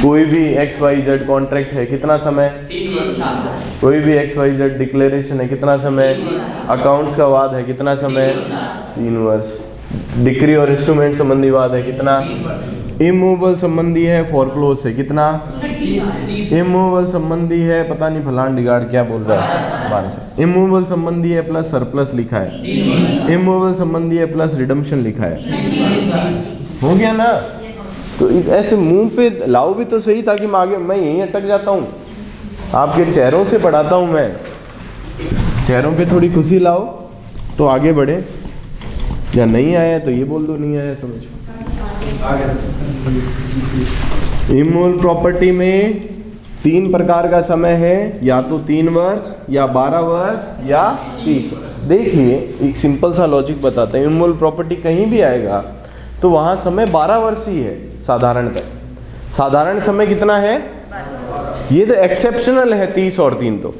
कोई भी XYZ कॉन्ट्रैक्ट है, कितना समय? कोई भी XYZ डिक्लेरेशन है, कितना समय? अकाउंट्स का वाद है, कितना समय? 3 वर्ष। डिक्री और इंस्ट्रूमेंट संबंधी वाद है, कितना? इमूवेबल संबंधी है, फोरक्लोज है, कितना? इमूवेबल संबंधी है, पता नहीं फलान डिगाड़ क्या बोल रहा है, 12 से। इमूवेबल संबंधी है प्लस सरप्लस लिखा है, इमूवेबल संबंधी है प्लस रिडम्पशन लिखा है, हो गया ना? तो ऐसे मुंह पे लाओ भी तो सही, ताकि मैं यहीं अटक जाता हूँ। आपके चेहरों से पढ़ाता हूँ मैं, चेहरों पे थोड़ी खुशी लाओ तो आगे बढ़े। या नहीं आया तो ये बोल दो नहीं आया, समझो। इमूवेबल प्रॉपर्टी में 3 प्रकार का समय है, या तो 3 वर्ष या 12 वर्ष या 30 वर्ष। देखिए एक सिंपल सा लॉजिक बताते हैं, इमूवेबल प्रॉपर्टी कहीं भी आएगा तो वहाँ समय 12 वर्ष ही है साधारणतः। साधारण समय कितना है? ये तो एक्सेप्शनल है 30 और 3, तो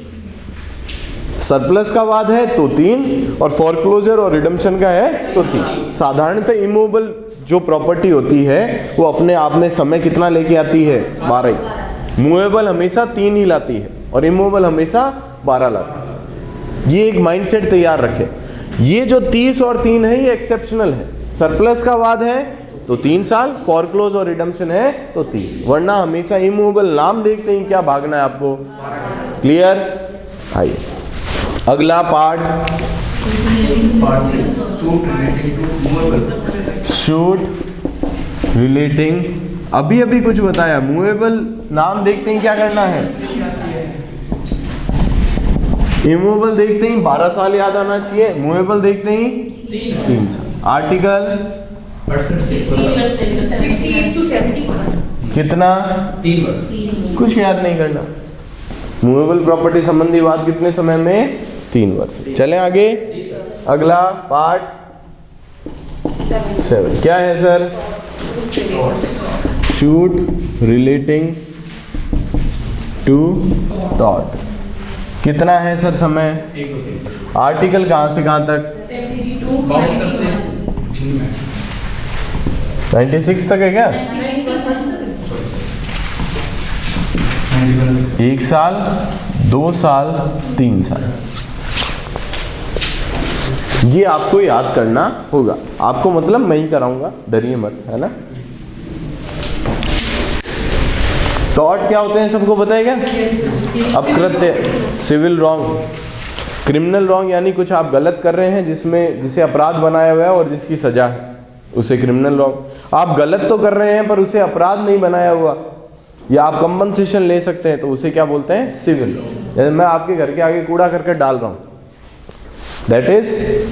सरप्लस का वाद है तो 3, और फोरक्लोजर और रिडम्पशन का है तो 3। साधारणतः इमूवेबल जो प्रॉपर्टी होती है वो अपने आप में समय कितना लेके आती है? 12। मूवेबल हमेशा 3 ही लाती है और इमूवेबल हमेशा 12 लाती है। ये एक माइंडसेट तैयार रखें। ये जो 30 और 3 है ये एक्सेप्शनल है। सरप्लस का वाद है तो 3 साल, फोरक्लोज और रिडम्पशन है तो 30, वरना हमेशा इमूवेबल नाम देखते ही क्या भागना है आपको। क्लियर? आइए अगला पार्ट, शूट रिलेटिंग। अभी कुछ बताया, मूवेबल नाम देखते ही क्या करना है? इमूवेबल देखते ही 12 साल याद आना चाहिए, मूवेबल देखते ही 3 साल। आर्टिकल कितना? 3 वर्ष। कुछ याद नहीं करना। मूवेबल प्रॉपर्टी संबंधी बात कितने समय में? 3 वर्ष। चलें आगे, अगला पार्ट 7 क्या है सर? शूट रिलेटिंग टू टॉट। कितना है सर समय? आर्टिकल कहाँ से कहाँ तक? 96 तक है क्या? 1 साल, 2 साल, 3 साल। ये आपको याद करना होगा। आपको मतलब मैं ही कराऊंगा, डरिए मत, है ना। टॉर्ट क्या होते हैं सबको पता है क्या? अपकृत्य, सिविल रॉन्ग, क्रिमिनल रॉन्ग, यानी कुछ आप गलत कर रहे हैं जिसे अपराध बनाया हुआ है और जिसकी सजा है, उसे क्रिमिनल रॉन्ग। आप गलत तो कर रहे हैं पर उसे अपराध नहीं बनाया हुआ, या आप कंपनसेशन ले सकते हैं, तो उसे क्या बोलते हैं? सिविल। जैसे मैं आपके घर के आगे कूड़ा करके डाल रहा हूँ, that is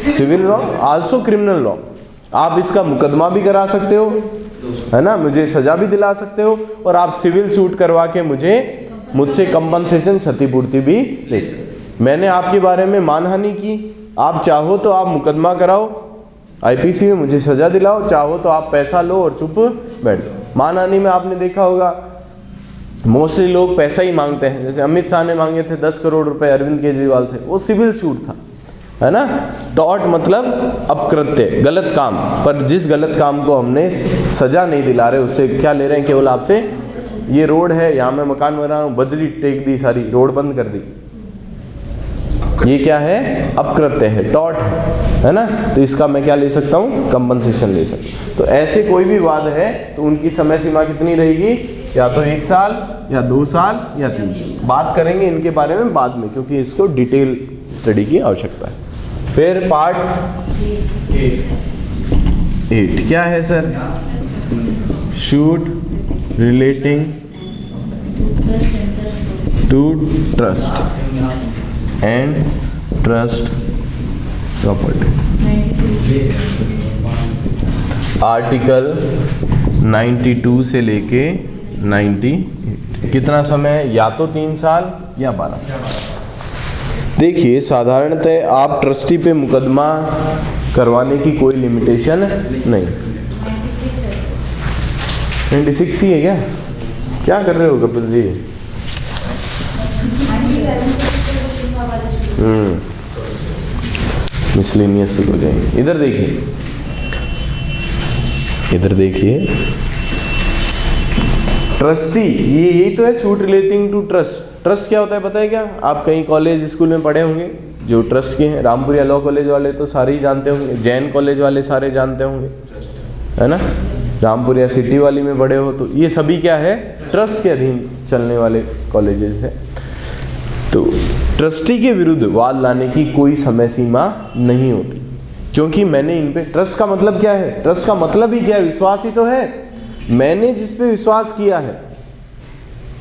civil wrong, also criminal wrong. आप इसका मुकदमा भी करा सकते हो, है ना, मुझे सजा भी दिला सकते हो, और आप सिविल सूट करवा के मुझसे कंपनसेशन, क्षतिपूर्ति भी ले सकते। मैंने आपके बारे में मानहानि की, आप चाहो तो आप मुकदमा कराओ आईपीसी में, मुझे सजा दिलाओ, चाहो तो आप पैसा लो और चुप बैठ जाओ। मानहानि में आपने देखा होगा मोस्टली लोग पैसा ही मांगते हैं। जैसे अमित शाह ने मांगे थे 10 करोड़ रुपए अरविंद केजरीवाल से, वो सिविल सूट था, है ना। टॉर्ट मतलब अपकृत्य, गलत काम, पर जिस गलत काम को हमने सजा नहीं दिला रहे, उससे क्या ले रहे हैं? केवल आपसे, ये रोड है, यहाँ मैं मकान बना रहा हूँ, बजरी टेक दी, सारी रोड बंद कर दी, ये क्या है? अपकृत्य है, टॉर्ट है ना। तो इसका मैं क्या ले सकता हूँ? कंपनसेशन ले सकता हूँ। तो ऐसे कोई भी वाद है तो उनकी समय सीमा कितनी रहेगी? या तो 1 साल, या 2 साल, या 3 साल। बात करेंगे इनके बारे में बाद में, क्योंकि इसको डिटेल स्टडी की आवश्यकता है। फिर पार्ट 8 क्या है sir? Suit relating to trust and trust property. Article 92 से लेके 98। कितना समय? या तो 3 साल या 12 साल। देखिए, साधारणतः आप ट्रस्टी पे मुकदमा करवाने की कोई लिमिटेशन नहीं। 96 ही है क्या? क्या कर रहे हो कपिल जी? मिसलेनियस हो जाएंगे। इधर देखिए, इधर देखिए, ट्रस्टी, ये यही तो है suit relating to trust. Trust क्या होता है पता है क्या? आप कहीं कॉलेज स्कूल में पढ़े होंगे जो ट्रस्ट के हैं। रामपुरिया लॉ कॉलेज वाले तो सारे ही जानते होंगे, जैन कॉलेज वाले सारे जानते होंगे, है ना। रामपुरिया सिटी वाली में पढ़े हो तो ये सभी क्या है? ट्रस्ट के अधीन चलने वाले कॉलेजेस हैं। तो ट्रस्टी के विरुद्ध वाद लाने की कोई समय सीमा नहीं होती, क्योंकि मैंने इन पे, ट्रस्ट का मतलब क्या है? ट्रस्ट का मतलब ही क्या है? विश्वास ही तो है। मैंने जिस पे विश्वास किया है,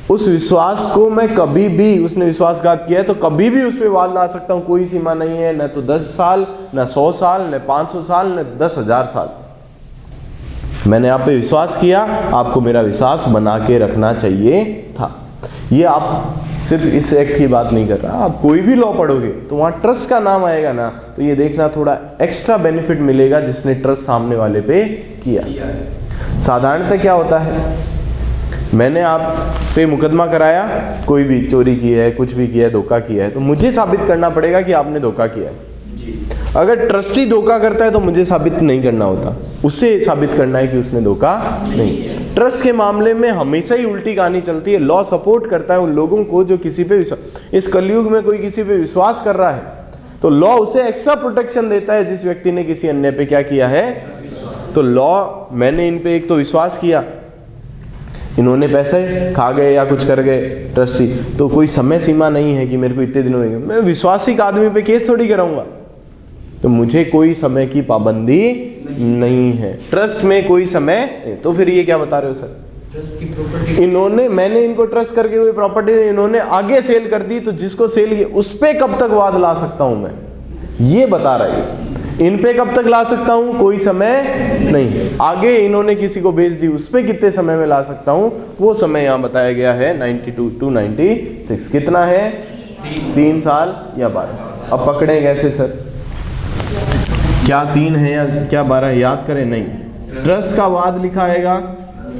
उस विश्वास को मैं कभी भी, उसने विश्वासघात किया है तो कभी भी उस पर वाद ला सकता हूँ। कोई सीमा नहीं है, न तो 10 साल, न 100 साल, न 500 साल, न 10,000 साल। मैंने आप पे विश्वास किया, आपको मेरा विश्वास बना के रखना चाहिए था। ये आप सिर्फ इस एक्ट की बात नहीं कर रहा, आप कोई भी लॉ पढ़ोगे तो वहाँ ट्रस्ट का नाम आएगा ना, तो ये देखना थोड़ा एक्स्ट्रा बेनिफिट मिलेगा जिसने ट्रस्ट सामने वाले पे किया। साधारणतः क्या होता है, मैंने आप पे मुकदमा कराया, कोई भी चोरी की है, कुछ भी किया है, धोखा किया है, तो मुझे साबित करना पड़ेगा कि आपने धोखा किया है। अगर ट्रस्टी धोखा करता है तो मुझे साबित नहीं करना होता, उसे साबित करना है कि उसने धोखा नहीं। ट्रस्ट के मामले में हमेशा ही उल्टी कहानी चलती है। लॉ सपोर्ट करता है उन लोगों को जो किसी पे, इस कलयुग में कोई किसी पे विश्वास कर रहा है तो लॉ उसे एक्स्ट्रा प्रोटेक्शन देता है जिस व्यक्ति ने किसी अन्य पे क्या किया है। तो लॉ, मैंने इन पे एक तो विश्वास किया, इन्होंने पैसे खा गए या कुछ कर गए ट्रस्टी, तो कोई समय सीमा नहीं है कि मेरे को इतने दिनों में, मैं विश्वासिक आदमी पे केस थोड़ी कराऊंगा, तो मुझे कोई समय की पाबंदी नहीं है। ट्रस्ट में कोई समय, तो फिर ये क्या बता रहे हो सर? ट्रस्ट की प्रॉपर्टी इन्होंने, मैंने इनको ट्रस्ट करके कोई प्रॉपर्टी इन्होंने आगे सेल कर दी, तो जिसको सेल किया उस पे कब तक वाद ला सकता हूं मैं, ये बता रहा है। इन पे कब तक ला सकता हूं? कोई समय नहीं। आगे इन्होंने किसी को बेच दी, उस पे कितने समय में ला सकता हूं, वो समय यहां बताया गया है 92 to 96। कितना है? 3 साल या 12। अब पकड़े कैसे सर? क्या 3 है या क्या 12? याद करें नहीं। ट्रस्ट का वाद लिखा आएगा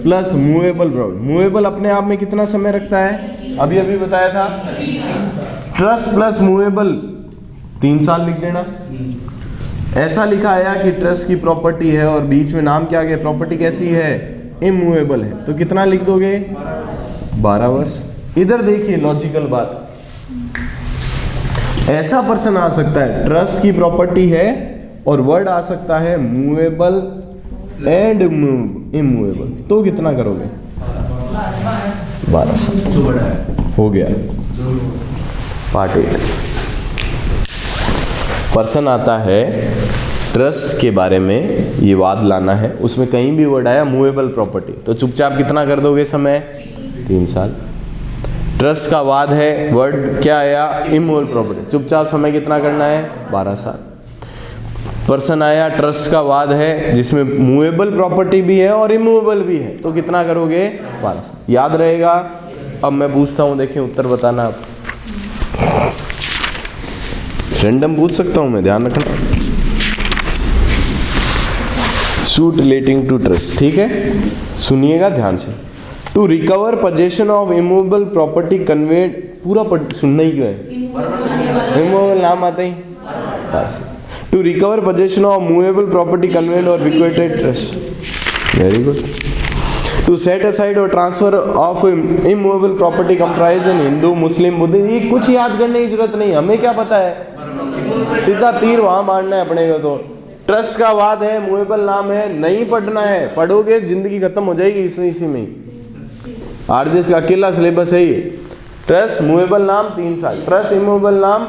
प्लस मूवेबल प्राइवेट। मूवेबल अपने आप में कितना समय रखता है? अभी अभी बताया था। ट्रस्ट प्लस मूवेबल 3 साल लिख देना। ऐसा लिखा आया कि ट्रस्ट की प्रॉपर्टी है और बीच में नाम क्या गया, प्रॉपर्टी कैसी है? इमूवेबल है, तो कितना लिख दोगे? 12 वर्ष। इधर देखिए लॉजिकल बात, ऐसा पर्सन आ सकता है, ट्रस्ट की प्रॉपर्टी है और वर्ड आ सकता है मूवेबल एंड इमूवेबल, तो कितना करोगे? 12 हो गया। पार्ट 8 पर्सन आता है ट्रस्ट के बारे में, ये वाद लाना है, उसमें कहीं भी वर्ड आया मूवेबल प्रॉपर्टी तो चुपचाप कितना कर दोगे समय? 3 साल। ट्रस्ट का वाद है, वर्ड क्या आया? इमूवेबल प्रॉपर्टी, चुपचाप समय कितना करना है? 12 साल। पर्सन आया, ट्रस्ट का वाद है जिसमें मूवेबल प्रॉपर्टी भी है और इमूवेबल भी है, तो कितना करोगे? 12 साल। याद रहेगा? अब मैं पूछता हूँ, देखें उत्तर बताना आप। रैंडम पूछ सकता हूँ मैं, ध्यान रखना। सूट रिलेटिंग टू ट्रस्ट, ठीक है, सुनिएगा ध्यान से। To recover possession of immovable property conveyed, पूरा सुनना ही क्यों है? इमूवेबल नाम आता ही। To recover possession of movable property conveyed और bequeathed trust, very good. To set aside और transfer of immovable property comprised in Hindu Muslim Buddha, ये कुछ याद करने की जरूरत नहीं, हमें क्या पता है, सीधा तीर वहां मारना है अपने को। तो ट्रस्ट का वाद है, मूवेबल नाम है, नहीं पढ़ना है, पढ़ोगे जिंदगी खत्म हो जाएगी इसी में ही। आरजेएस का अकेला सिलेबस है ये। ट्रस्ट मूवेबल नाम 3 साल, ट्रस्ट इमूवेबल नाम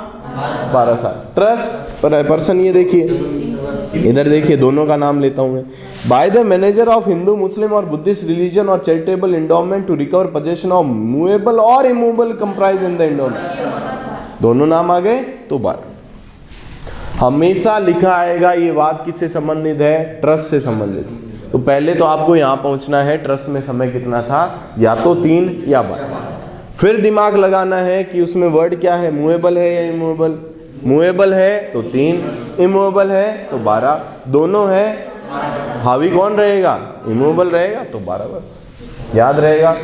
12 साल। ट्रस्ट पर्सन, ये देखिए इधर देखिए, दोनों का नाम लेता हूं मैं। By the manager of Hindu Muslim और बुद्धिस्ट रिलीजन और charitable endowment to recover possession of movable और immovable comprised in the endowment, दोनों नाम आ गए तो 12। हमेशा लिखा आएगा ये वाद किससे संबंधित है? ट्रस्ट से संबंधित। तो पहले तो आपको यहाँ पहुँचना है, ट्रस्ट में समय कितना था, या तो 3 या 12। फिर दिमाग लगाना है कि उसमें वर्ड क्या है, मूवेबल है या इमूवेबल। मूवेबल है तो 3, इमूवेबल है तो 12, दोनों है, हावी कौन रहेगा? इमूवेबल रहेगा तो 12, बस याद रहेगा।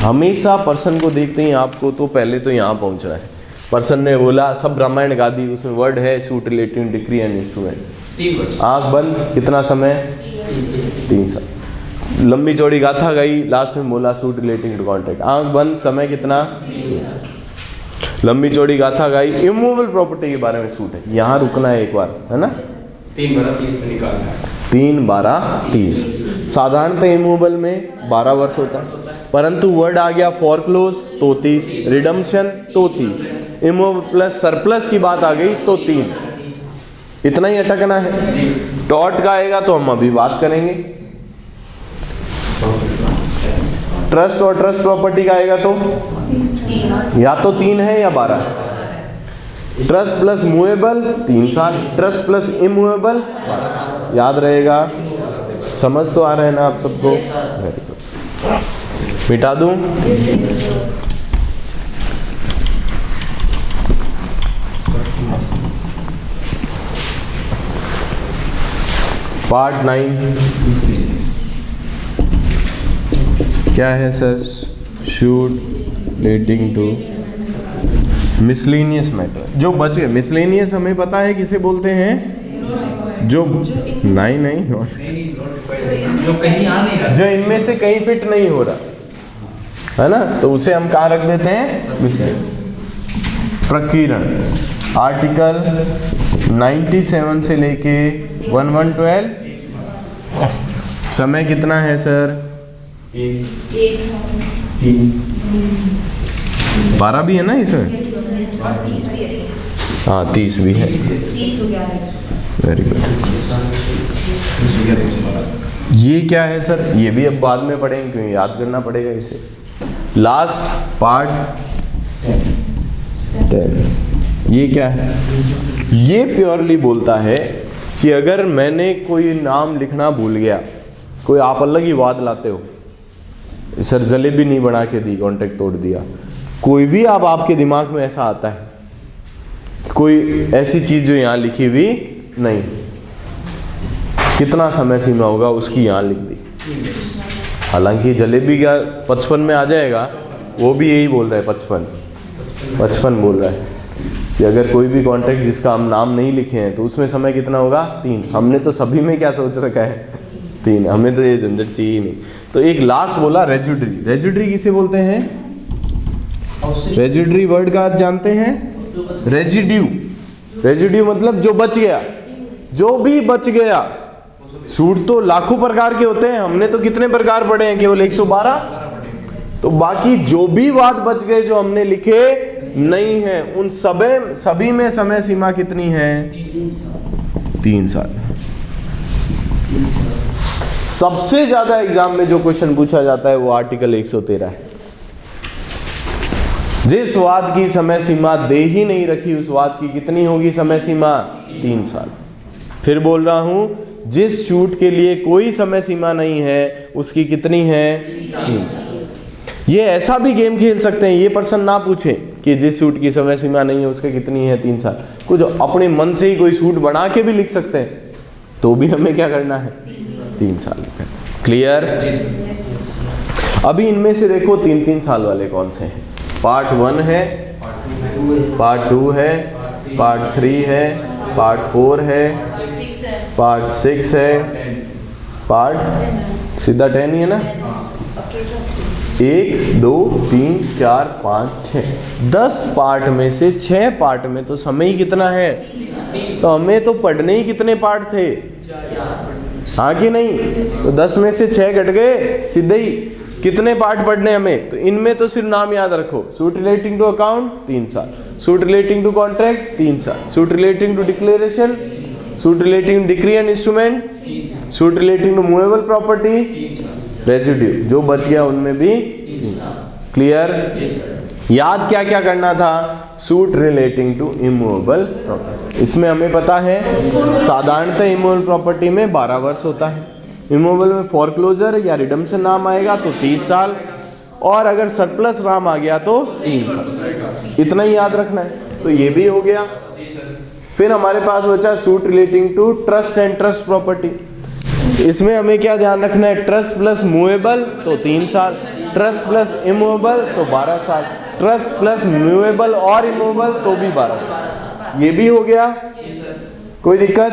हमेशा पर्सन को देखते ही आपको तो पहले तो यहाँ पहुँचना है। पर्सन ने बोला सब रामायण गा दी, उसमें वर्ड है suit relative decree and instrument. आँख बंद, कितना समय? 3 साल। लंबी चौड़ी गाथा गई, लास्ट में बोला सूट रिलेटिंग टू कॉन्ट्रैक्ट। आँख बंद, समय कितना? 3 साल। लंबी चौड़ी गाथा गाई, इमूवेबल प्रॉपर्टी के बारे में सूट है, यहाँ रुकना है एक बार, है ना? 3 12 30 में निकालना है। 3 12 30। साधारणतः इमूवेबल में 12 वर्ष होता है, परंतु वर्ड आ गया फॉरक्लोज तो 30, रिडम्पशन तो 30, इमूवेबल प्लस सरप्लस की बात आ गई तो 3। इतना ही अटकना है। डॉट का आएगा तो हम अभी बात करेंगे। ट्रस्ट और ट्रस्ट प्रॉपर्टी का आएगा तो या तो 3 है या 12। ट्रस्ट प्लस मूवेबल 3 साल, ट्रस्ट प्लस इमूवेबल, याद रहेगा। समझ तो आ रहे हैं ना आप सबको? Very good. मिटा दूं? पार्ट 9 क्या है sir? Suit relating to miscellaneous matter. जो बच गए, मिसलेनियस हमें पता है किसे बोलते हैं? जो नहीं जो कहीं आ नहीं रहा, जो इनमें से कहीं फिट नहीं हो रहा है ना, तो उसे हम कहाँ रख देते हैं? मिसलेनियस। प्रकीर्णन आर्टिकल 97 से लेके 1112। समय कितना है सर? 12 भी है ना इसमें? हाँ 30 भी है। Very good. ये क्या है सर? ये भी अब बाद में पढ़ेंगे क्योंकि याद करना पड़ेगा इसे। Last part 10। ये क्या है? ये प्योरली बोलता है कि अगर मैंने कोई नाम लिखना भूल गया, कोई आप अलग ही वाद लाते हो, सर जलेबी नहीं बना के दी, कॉन्ट्रैक्ट तोड़ दिया, कोई भी अब आपके दिमाग में ऐसा आता है, कोई ऐसी चीज जो यहाँ लिखी हुई नहीं, कितना समय सीमा होगा उसकी यहाँ लिख दी। हालांकि जलेबी का 55 में आ जाएगा, वो भी यही बोल रहा है, 55 बोल रहा है कि अगर कोई भी कॉन्ट्रैक्ट जिसका हम नाम नहीं लिखे हैं तो उसमें समय कितना होगा? 3। हमने तो सभी में क्या सोच रखा है? 3। हमें तो ये झंझट चाहिए नहीं। तो एक लास्ट बोला रेजिड्री। रेजिड्री किसे बोलते हैं? रेजिड्री वर्ड का अर्थ जानते हैं? रेजिड्यू। रेजिड्यू मतलब जो बच गया, जो भी बच गया, सूट तो लाखों प्रकार के होते हैं, हमने तो कितने प्रकार पढ़े हैं, केवल 112। तो बाकी जो भी बात बच गए जो हमने लिखे नहीं है, उन सभी में समय सीमा कितनी है? 3 साल। सबसे ज्यादा एग्जाम में जो क्वेश्चन पूछा जाता है वो आर्टिकल 113 है। जिस वाद की समय सीमा दे ही नहीं रखी, उस वाद की कितनी होगी समय सीमा? 3 साल। फिर बोल रहा हूं, जिस शूट के लिए कोई समय सीमा नहीं है उसकी कितनी है? 3 साल। ये ऐसा भी गेम खेल सकते हैं, ये पर्सन ना पूछे कि जिस शूट की समय सीमा नहीं है उसके कितनी है? 3 साल। कुछ अपने मन से ही कोई शूट बना के भी लिख सकते हैं, तो भी हमें क्या करना है? 3 साल। क्लियर? अभी इनमें से देखो 3-3 साल वाले कौन से हैं? पार्ट 1 है, पार्ट 2 है, पार्ट 3 है, पार्ट 4 है, पार्ट 6 है, पार्ट सीधा 10 ही है ना? 1 2 3 4 5 6 10 पार्ट में से 6 पार्ट में तो समय ही कितना है? तो हमें तो पढ़ने ही कितने पार्ट थे? हाँ कि नहीं? तो 10 में से 6 घट गए सीधे ही। कितने पार्ट पढ़ने हमें? तो इनमें तो सिर्फ नाम याद रखो। सूट रिलेटिंग टू अकाउंट 3 साल, सूट रिलेटिंग टू कॉन्ट्रैक्ट 3 साल, suit relating to declaration, suit relating to decree and instrument, suit relating to movable property, residue जो बच गया उनमें भी 3 साल। क्लियर? याद क्या क्या करना था? Suit relating to immovable property, इसमें हमें पता है साधारणतः इमूवेबल प्रॉपर्टी में 12 वर्ष होता है। इमूवेबल में फोरक्लोजर या रिडम्पशन नाम आएगा तो 30 साल, और अगर सरप्लस नाम आ गया तो 3 साल। इतना ही याद रखना है। तो ये भी हो गया। फिर हमारे पास बचा suit relating to trust and trust property. इसमें हमें क्या ध्यान रखना है? ट्रस्ट प्लस मूवेबल तो 3 साल, ट्रस्ट प्लस इमूवेबल तो 12 साल, ट्रस्ट प्लस मूवेबल और इमूवेबल तो भी 12 साल। ये भी हो गया। कोई दिक्कत?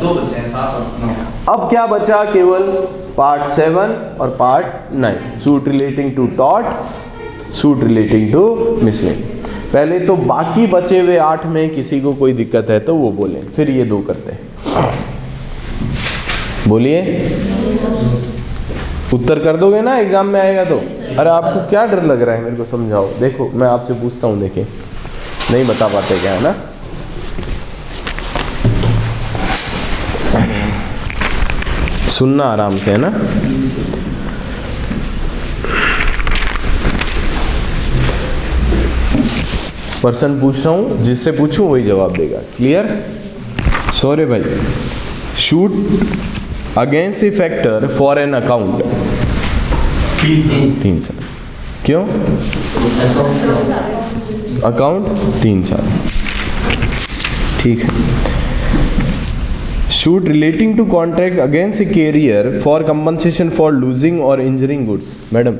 2 बचे हैं, 7 और 9। अब क्या बचा? केवल पार्ट 7 और पार्ट 9, सूट रिलेटिंग टू टॉट, सूट रिलेटिंग टू मिसलेनियस। पहले तो बाकी बचे हुए 8 में किसी को कोई दिक्कत है तो वो बोले, फिर ये 2 करते हैं। बोलिए, उत्तर कर दोगे ना एग्जाम में आएगा तो? अरे आपको क्या डर लग रहा है? मेरे को समझाओ। देखो मैं आपसे पूछता हूँ, देखें नहीं बता पाते क्या, है ना? सुनना आराम से, है ना? पर्सन पूछ रहा हूं, जिससे पूछूं वही जवाब देगा। क्लियर? सॉरी भाई। Suit against a factor for an account 3 साल। क्यों? अकाउंट 3 साल। ठीक है। Suit relating to contract against a carrier for compensation for losing और injuring goods. Madam,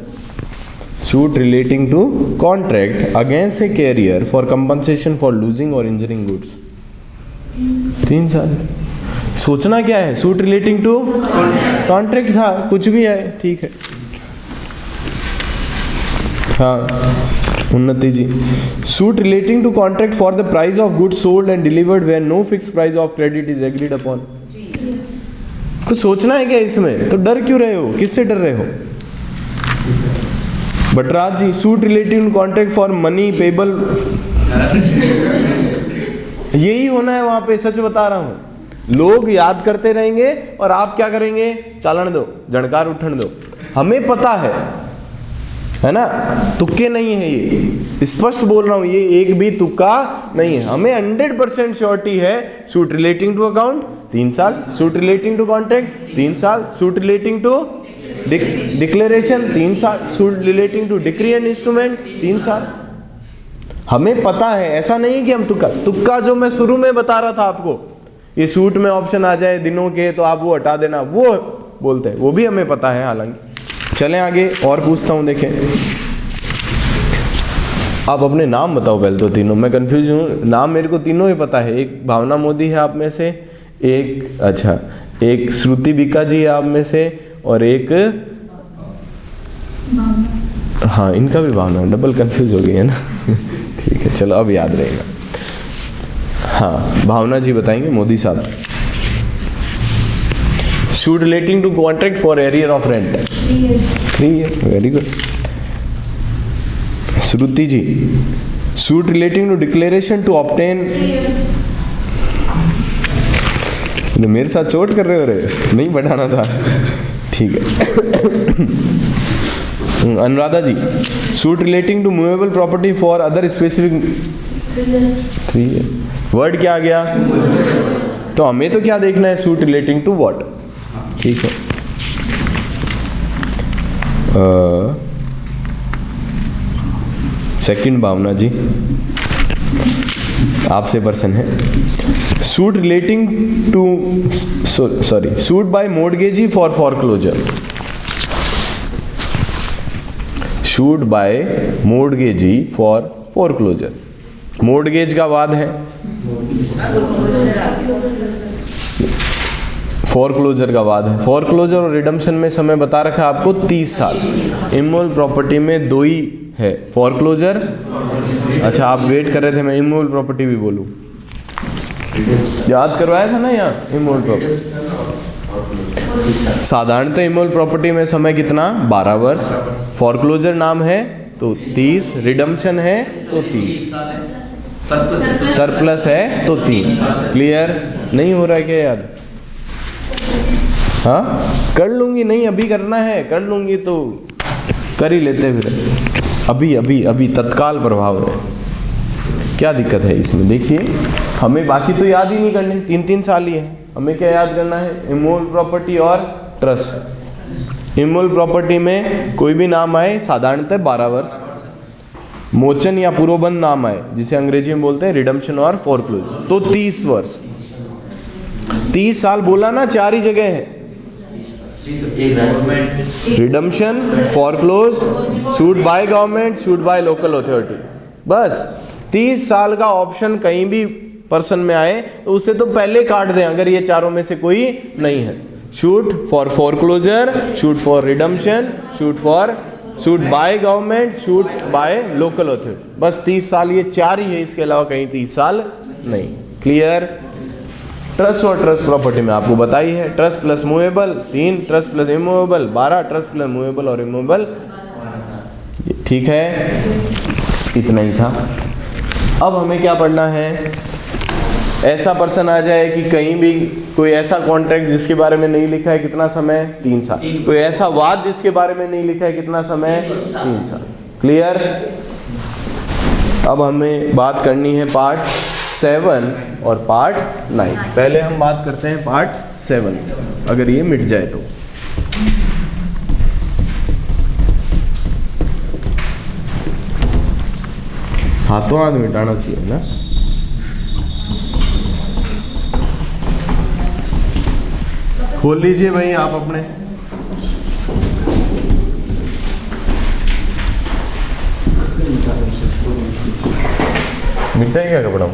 suit relating to contract against a carrier for compensation for losing और injuring goods 3 साल। सोचना क्या है? सूट रिलेटिंग टू कॉन्ट्रैक्ट था, कुछ भी है, ठीक है। हाँ Unnati ji, suit relating to contract for the price of goods sold and delivered where no fix price of credit is agreed upon. कुछ सोचना है क्या इसमें? तो डर क्यों रहे हो? किससे डर रहे हो? Batraj ji, suit relating to contract for money payable, यही होना है वहां पे। सच बता रहा हूं, लोग याद करते रहेंगे और आप क्या करेंगे? चालन दो, जणकार उठन दो। हमें पता है ना? तुक्के नहीं है, ये स्पष्ट बोल रहा हूं, ये एक भी तुक्का नहीं है। हमें 100% श्योरिटी है। सूट रिलेटिंग टू अकाउंट 3 साल, सूट रिलेटिंग टू कॉन्ट्रैक्ट 3 साल, सूट रिलेटिंग टू डिक्लेरेशन 3 साल, suit relating to decree and instrument 3 साल। हमें पता है, ऐसा नहीं कि हम तुक्का जो मैं शुरू में बता रहा था आपको, ये सूट में ऑप्शन आ जाए दिनों के तो आप वो हटा देना, वो बोलते हैं, वो भी हमें पता है। हालांकि चलें आगे और पूछता हूं। देखें, आप अपने नाम बताओ पहले तो तीनों, मैं कंफ्यूज हूँ। नाम मेरे को तीनों ही पता है। एक भावना मोदी है आप में से, एक श्रुति बीका जी है आप में से, और एक हाँ इनका भी भावना, डबल कंफ्यूज हो गई है ना। ठीक है, चलो अब याद रहेगा। हाँ भावना जी बताएंगे, मोदी साहब। Suit relating to contract for arrear of rent 3 year, very good. Shruti ji, suit relating to declaration to obtain, मेरे साथ चोट कर रहे हो रे, नहीं बढ़ाना था, ठीक है। Anuradha ji, suit relating to movable property for other specific 3 year, word क्या आ गया? तो हमें तो क्या देखना है, सूट रिलेटिंग टू व्हाट, ठीक है। सेकंड भावना जी, आपसे पर्सन है। Suit relating to sorry suit by mortgagee for foreclosure, suit by mortgagee for foreclosure, mortgage का वाद है, फॉरक्लोजर का वाद है। फॉरक्लोजर और रिडम्पशन में समय बता रखा है आपको 30 साल। इमूवेबल प्रॉपर्टी में 2 ही है, फॉरक्लोजर, अच्छा आप वेट कर रहे थे मैं इमूवेबल प्रॉपर्टी भी बोलूं, याद करवाया था ना यहाँ इमूवेबल प्रॉपर्टी। साधारणतः इमूवेबल प्रॉपर्टी में समय कितना, 12 वर्ष, फॉरक्लोजर नाम है तो 30, रिडम्पशन है तो 30, सरप्लस है तो 3। क्लियर? नहीं हो रहा है क्या याद? हाँ कर लूँगी, नहीं अभी करना है, कर लूँगी तो कर ही लेते फिर, अभी अभी अभी तत्काल प्रभाव है, क्या दिक्कत है इसमें? देखिए हमें बाकी तो याद ही नहीं करने, 3-3 साल ही है, हमें क्या याद करना है, इमूवेबल प्रॉपर्टी और ट्रस्ट। इमूवेबल प्रॉपर्टी में कोई भी नाम आए साधारणतः 12 वर्ष, मोचन या पूर्वबंध नाम आए जिसे अंग्रेजी में बोलते हैं रिडम्पशन और फॉरक्लोजर तो 30 वर्ष। 30 साल बोला ना, 4 ही जगह है, redemption, foreclose, suit by government, suit by local authority, बस 30 साल का ऑप्शन कहीं भी पर्सन में आए तो उसे तो पहले काट दें अगर ये चारों में से कोई नहीं है। Suit for foreclosure, suit for redemption, suit by government, suit by local authority, बस 30 साल ये 4 ही है, इसके अलावा कहीं 30 साल नहीं। क्लियर? ट्रस्ट और ट्रस्ट प्रॉपर्टी में आपको बताई है, trust plus movable 3, trust plus immovable 12, trust plus movable और इमूवेबल, ठीक है, इतना ही था। अब हमें क्या पढ़ना है, ऐसा पर्सन आ जाए कि कहीं भी कोई ऐसा कॉन्ट्रैक्ट जिसके बारे में नहीं लिखा है, कितना समय, 3 साल, कोई ऐसा वाद जिसके बारे में नहीं लिखा है, कितना समय, 3 साल। क्लियर? अब हमें बात करनी है पार्ट 7 और पार्ट 9। पहले हम बात करते हैं पार्ट 7, अगर ये मिट जाए तो। हाथों हाथ मिटाना चाहिए ना। खोल लीजिए भाई आप अपने, मिटता है क्या कपड़ा?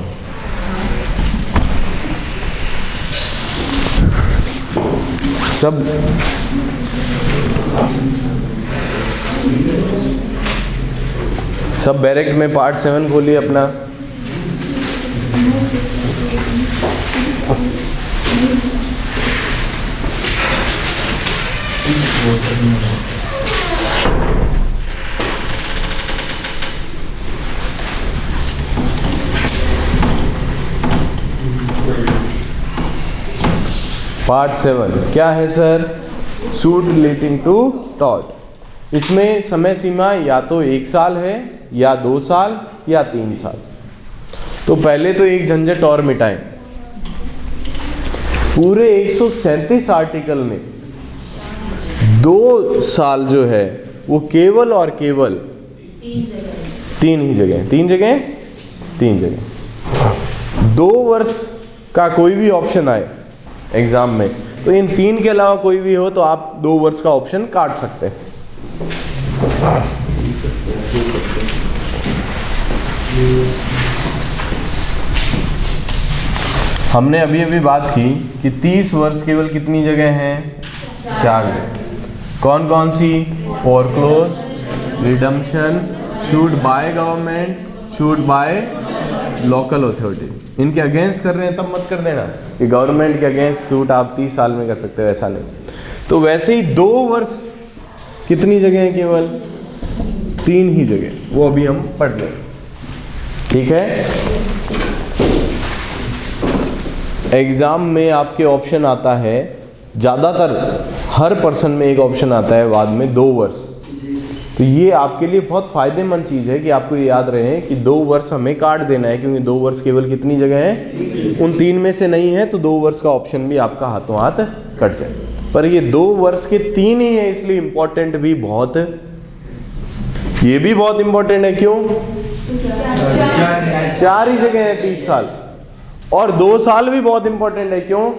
सब बैरेक्ट में पार्ट 7 खोलिए अपना। पार्ट 7 क्या है sir? Suit relating to tort. इसमें समय सीमा या तो 1 साल है या 2 साल या 3 साल। तो पहले तो एक झंझट और मिटाएं। पूरे 137 आर्टिकल में 2 साल जो है वो केवल और केवल 3 जगह 2 वर्ष का कोई भी ऑप्शन आए एग्जाम में तो इन 3 के अलावा कोई भी हो तो आप 2 वर्ष का ऑप्शन काट सकते हैं। हमने अभी अभी बात की कि 30 वर्ष केवल कितनी जगह हैं? 4 जगह। कौन कौन सी? Foreclose, redemption, suit by government, suit by local authority. इनके अगेंस्ट कर रहे हैं तब मत कर देना कि गवर्नमेंट के अगेंस्ट सूट आप 30 साल में कर सकते हो, ऐसा नहीं। तो वैसे ही 2 वर्ष कितनी जगह है? केवल 3 ही जगह, वो अभी हम पढ़ लें। ठीक है, एग्जाम में आपके ऑप्शन आता है, ज़्यादातर हर पर्सन में एक ऑप्शन आता है बाद में 2 वर्ष। तो ये आपके लिए बहुत फ़ायदेमंद चीज़ है कि आपको ये याद रहे कि 2 वर्ष हमें काट देना है, क्योंकि 2 वर्ष केवल कितनी जगह है? उन 3 में से नहीं है, तो 2 वर्ष का ऑप्शन भी आपका हाथों हाथ कट जाए। पर ये 2 वर्ष के 3 ही है, इसलिए इम्पोर्टेंट भी बहुत, ये भी बहुत इम्पोर्टेंट है। क्यों? 4 ही जगह है 30 साल, और 2 साल भी बहुत इंपॉर्टेंट है। क्यों?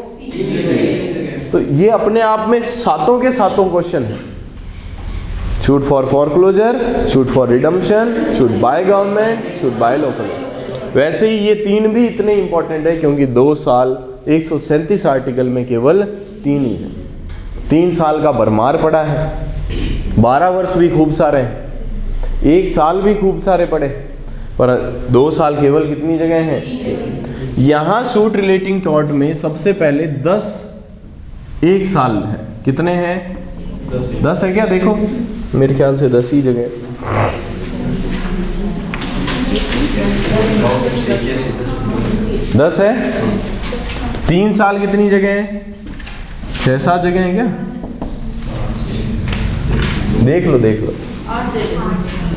तो ये अपने आप में सातों के सातों क्वेश्चन है। Suit for foreclosure, suit for redemption, suit by government, suit by local. वैसे ही ये 3 भी इतने इंपॉर्टेंट है, क्योंकि 2 साल 137 आर्टिकल में केवल 3 ही है। 3 साल का भरमार पड़ा है, 12 वर्ष भी खूब सारे हैं, 1 साल भी खूब सारे पड़े, पर 2 साल केवल कितनी जगह हैं? यहाँ शूट रिलेटिंग टॉट में सबसे पहले 10 1 साल है। कितने हैं? 10 है क्या? देखो मेरे ख्याल से 10 ही जगह। 10 है। 3 साल कितनी जगह है? 6-7 जगह है क्या? देख लो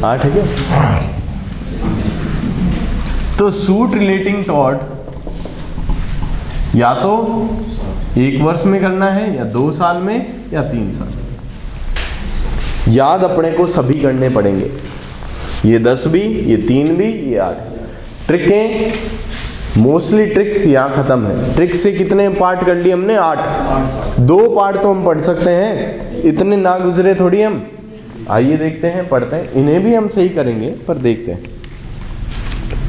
8 है क्या? तो शूट रिलेटिंग टॉट या तो 1 वर्ष में करना है, या 2 साल में, या 3 साल। याद अपने को सभी करने पड़ेंगे, ये 10 भी, ये 3 भी, ये 8। ट्रिकें, मोस्टली ट्रिक यहाँ खत्म है। ट्रिक से कितने पार्ट कर लिए हमने? 8। 2 पार्ट तो हम पढ़ सकते हैं, इतने ना गुजरे थोड़ी हम। आइए देखते हैं, पढ़ते हैं, इन्हें भी हम सही करेंगे, पर देखते हैं,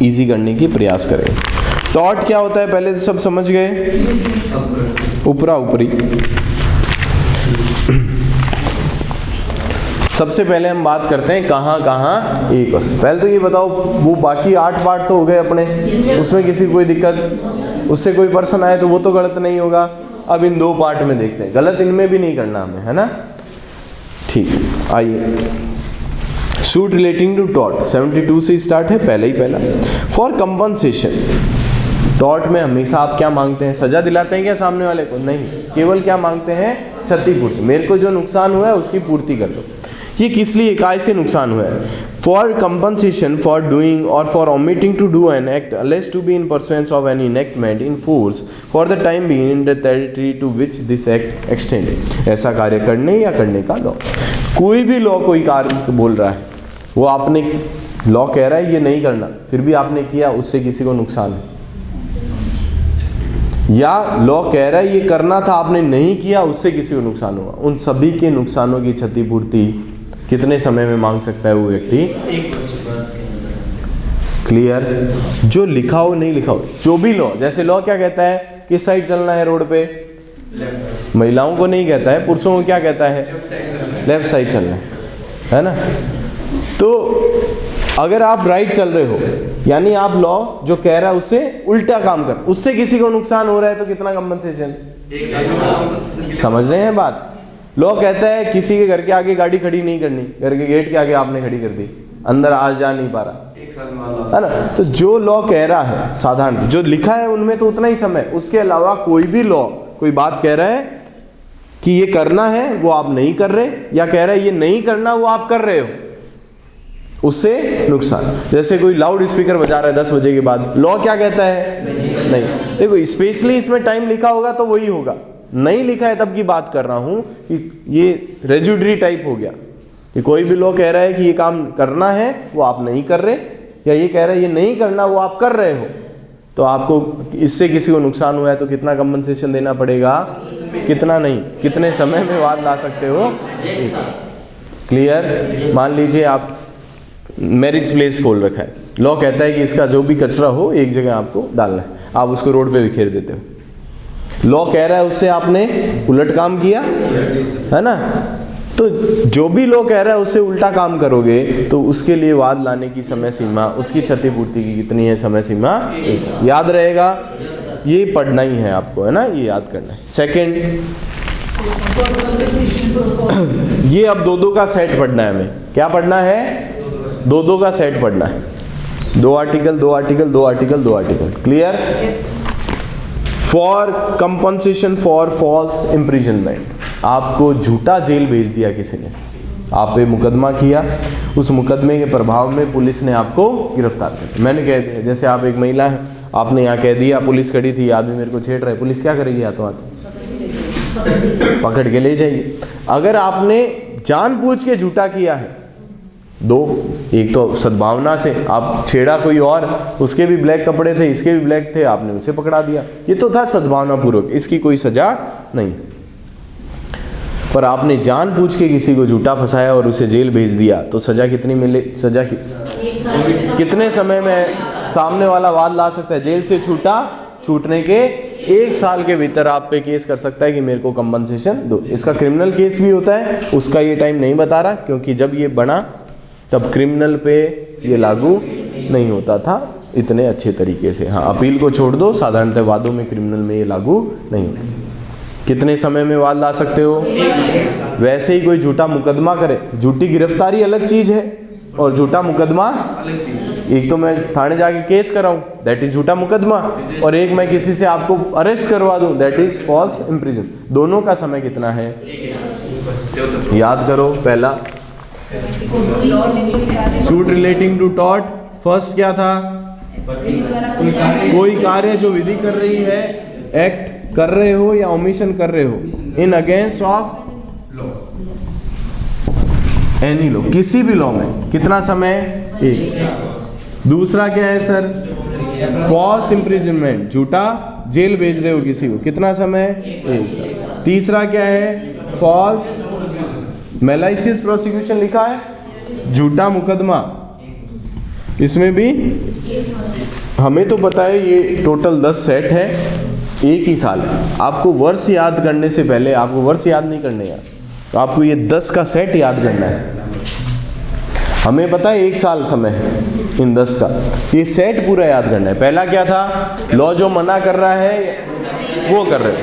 इजी करने की प्रयास करेंगे। टॉट क्या होता है पहले तो सब समझ गए? ऊपरा ऊपरी। सबसे पहले हम बात करते हैं कहाँ कहाँ 1 वर्ष। पहले तो ये बताओ, वो बाकी 8 पार्ट तो हो गए अपने, उसमें किसी कोई दिक्कत, उससे कोई पर्सन आए तो वो तो गलत नहीं होगा। अब इन 2 पार्ट में देखते हैं, गलत इनमें भी नहीं करना हमें, है ना? ठीक है, आइए। शूट रिलेटिंग टू टॉट 72 से स्टार्ट है, पहले ही पहला। फॉर कंपनसेशन, टॉट में हमेशा आप क्या मांगते हैं? सजा दिलाते हैं क्या सामने वाले को? नहीं, केवल क्या मांगते हैं? क्षतिपूर्ति। मेरे को जो नुकसान हुआ है उसकी पूर्ति कर दो। ये किस लिए, काय से नुकसान हुआ है? For compensation for doing or for omitting to do an act alleged to be in pursuance of an enactment in force for the time being in the territory to which this act extend. ऐसा कार्य करने या करने का law. कोई भी law कोई कार्य बोल रहा है, वो आपने लॉ कह रहा है ये नहीं करना, फिर भी आपने किया, उससे किसी को नुकसान है। या लॉ कह रहा है ये करना था, आपने नहीं किया, उससे किसी को नुकसान हुआ। उन सभी के नुकसानों की क्षतिपूर्ति कितने समय में मांग सकता है वो व्यक्ति? क्लियर? जो लिखा हो नहीं लिखा हो, जो भी लॉ, जैसे लॉ क्या कहता है? किस साइड चलना है रोड पे? महिलाओं को नहीं कहता है, पुरुषों को क्या कहता है? लेफ्ट साइड चलना है ना? तो अगर आप राइट चल रहे हो, यानी आप लॉ जो कह रहा है उससे उल्टा काम कर, उससे किसी को नुकसान हो रहा है, तो कितना कंपनसेशन? समझ रहे हैं बात? लॉ कहता है किसी के घर के आगे गाड़ी खड़ी नहीं करनी, घर के गेट के आगे आपने खड़ी कर दी, अंदर आ जा नहीं पा रहा, है ना? तो जो लॉ कह रहा है साधारण जो लिखा है उनमें तो उतना ही समय, उसके अलावा कोई भी लॉ कोई बात कह रहा है कि ये करना है वो आप नहीं कर रहे, या कह रहा है ये नहीं करना वो आप कर रहे हो, उससे नुकसान। जैसे कोई लाउड स्पीकर बजा रहा है 10 बजे के बाद, लॉ क्या कहता है? नहीं। देखो स्पेशली इसमें टाइम लिखा होगा तो वही होगा, नहीं लिखा है तब की बात कर रहा हूं कि ये रेजिड्यूरी टाइप हो गया कि कोई भी लॉ कह रहा है कि ये काम करना है वो आप नहीं कर रहे, या ये कह रहा है ये नहीं करना वो आप कर रहे हो, तो आपको इससे किसी को नुकसान हुआ है तो कितना कंपनसेशन देना पड़ेगा? कितना नहीं, कितने समय में वाद ला सकते हो? क्लियर? मान लीजिए आप मैरिज प्लेस खोल रखा है, लॉ कहता है कि इसका जो भी कचरा हो एक जगह आपको डालना है, आप उसको रोड पे बिखेर देते हो, लॉ कह रहा है उससे आपने उलट काम किया, है ना? तो जो भी लॉ कह रहा है उससे उल्टा काम करोगे तो उसके लिए वाद लाने की समय सीमा, उसकी क्षतिपूर्ति की कितनी है समय सीमा? याद रहेगा, ये पढ़ना ही है आपको, है ना? ये याद करना है। सेकंड, ये अब दो का सेट पढ़ना है हमें। क्या पढ़ना है? दो का सेट पढ़ना है। 2 article 2 article 2 article 2 article. Clear? For compensation for false imprisonment, आपको झूठा जेल भेज दिया किसी ने, आप पे मुकदमा किया, उस मुकदमे के प्रभाव में पुलिस ने आपको गिरफ्तार कर दिया। मैंने कह दिया, जैसे आप एक महिला है, आपने यहाँ कह दिया, पुलिस खड़ी थी, आदमी मेरे को छेड़ रहा है, पुलिस क्या करेगी? हाथों हाथ पकड़ के ले जाइए। अगर आपने जानबूझ के झूठा किया है, दो, एक तो सद्भावना से आप छेड़ा कोई और, उसके भी ब्लैक कपड़े थे, इसके भी ब्लैक थे, आपने उसे पकड़ा दिया, ये तो था सद्भावना पूर्वक, इसकी कोई सजा नहीं। पर आपने जानबूझ के किसी को झूठा फंसाया और उसे जेल भेज दिया, तो सजा कितनी मिले? सजा कितने समय में सामने वाला वाद ला सकता है? जेल से छूटने के 1 साल के भीतर आप पे केस कर सकता है कि मेरे को कंपनसेशन दो। इसका क्रिमिनल केस भी होता है, उसका ये टाइम नहीं बता रहा, क्योंकि जब ये बना तब क्रिमिनल पे ये लागू नहीं होता था इतने अच्छे तरीके से। हाँ, अपील को छोड़ दो, साधारणतः वादों में, क्रिमिनल में ये लागू नहीं होता। कितने समय में वाद ला सकते हो? वैसे ही कोई झूठा मुकदमा करे, झूठी गिरफ्तारी अलग चीज है और झूठा मुकदमा एक तो मैं थाने जाके केस कराऊं, दैट इज झूठा मुकदमा, और एक मैं किसी से आपको अरेस्ट करवा दूं, दैट इज फॉल्स इम्प्रिजन। दोनों का समय कितना है? याद करो। पहला suit relating to tort, first क्या था? कोई कार्य जो विधि कर रही है, एक्ट कर रहे हो या ओमिशन कर रहे हो, in against of any law, किसी भी लॉ में। कितना समय? 1। दूसरा क्या है सर? फॉल्स इम्प्रिजनमेंट, झूठा जेल भेज रहे हो किसी को, कितना समय? 1 साल। तीसरा क्या है? फॉल्स मैलाइसियस प्रोसिक्यूशन लिखा है, झूठा मुकदमा, इसमें भी हमें तो पता है ये टोटल 10 सेट है, 1 ही साल है। आपको वर्ष याद करने से पहले, आपको वर्ष याद नहीं करने यार, तो आपको ये 10 का सेट याद करना है। हमें पता है 1 साल समय है इन 10 का, ये सेट पूरा याद करना है। पहला क्या था? लॉ जो मना कर रहा है वो कर रहे हो।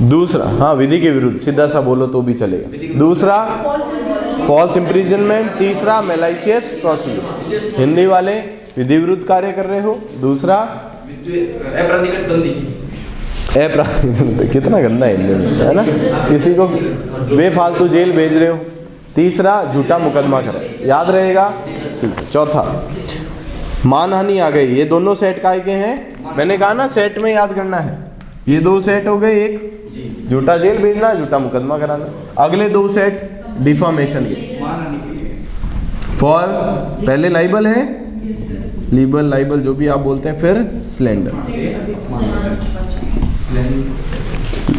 दूसरा, हाँ, विधि के विरुद्ध, सीधा सा बोलो तो भी चलेगा। दूसरा फॉल्स इम्प्रिजनमेंट। तीसरा मैलाइसियस प्रोसिक्यूशन, हिंदी वाले विधि विरुद्ध कार्य कर रहे हो। दूसरा अपराधिक, कितना गंदा हिंदी में है ना, किसी को बेफालतू जेल भेज रहे हो। तीसरा झूठा मुकदमा कर रहे हो, याद रहेगा। चौथा मानहानि आ गई, ये दोनों सेट काय के हैं? मैंने कहा ना सेट में याद करना है। ये 2 सेट हो गए, एक झूठा जेल भेजना, झूठा मुकदमा कराना। अगले 2 सेट डिफॉर्मेशन के, फॉर पहले लाइबल है, लाइबल जो भी आप बोलते हैं, फिर स्लेंडर।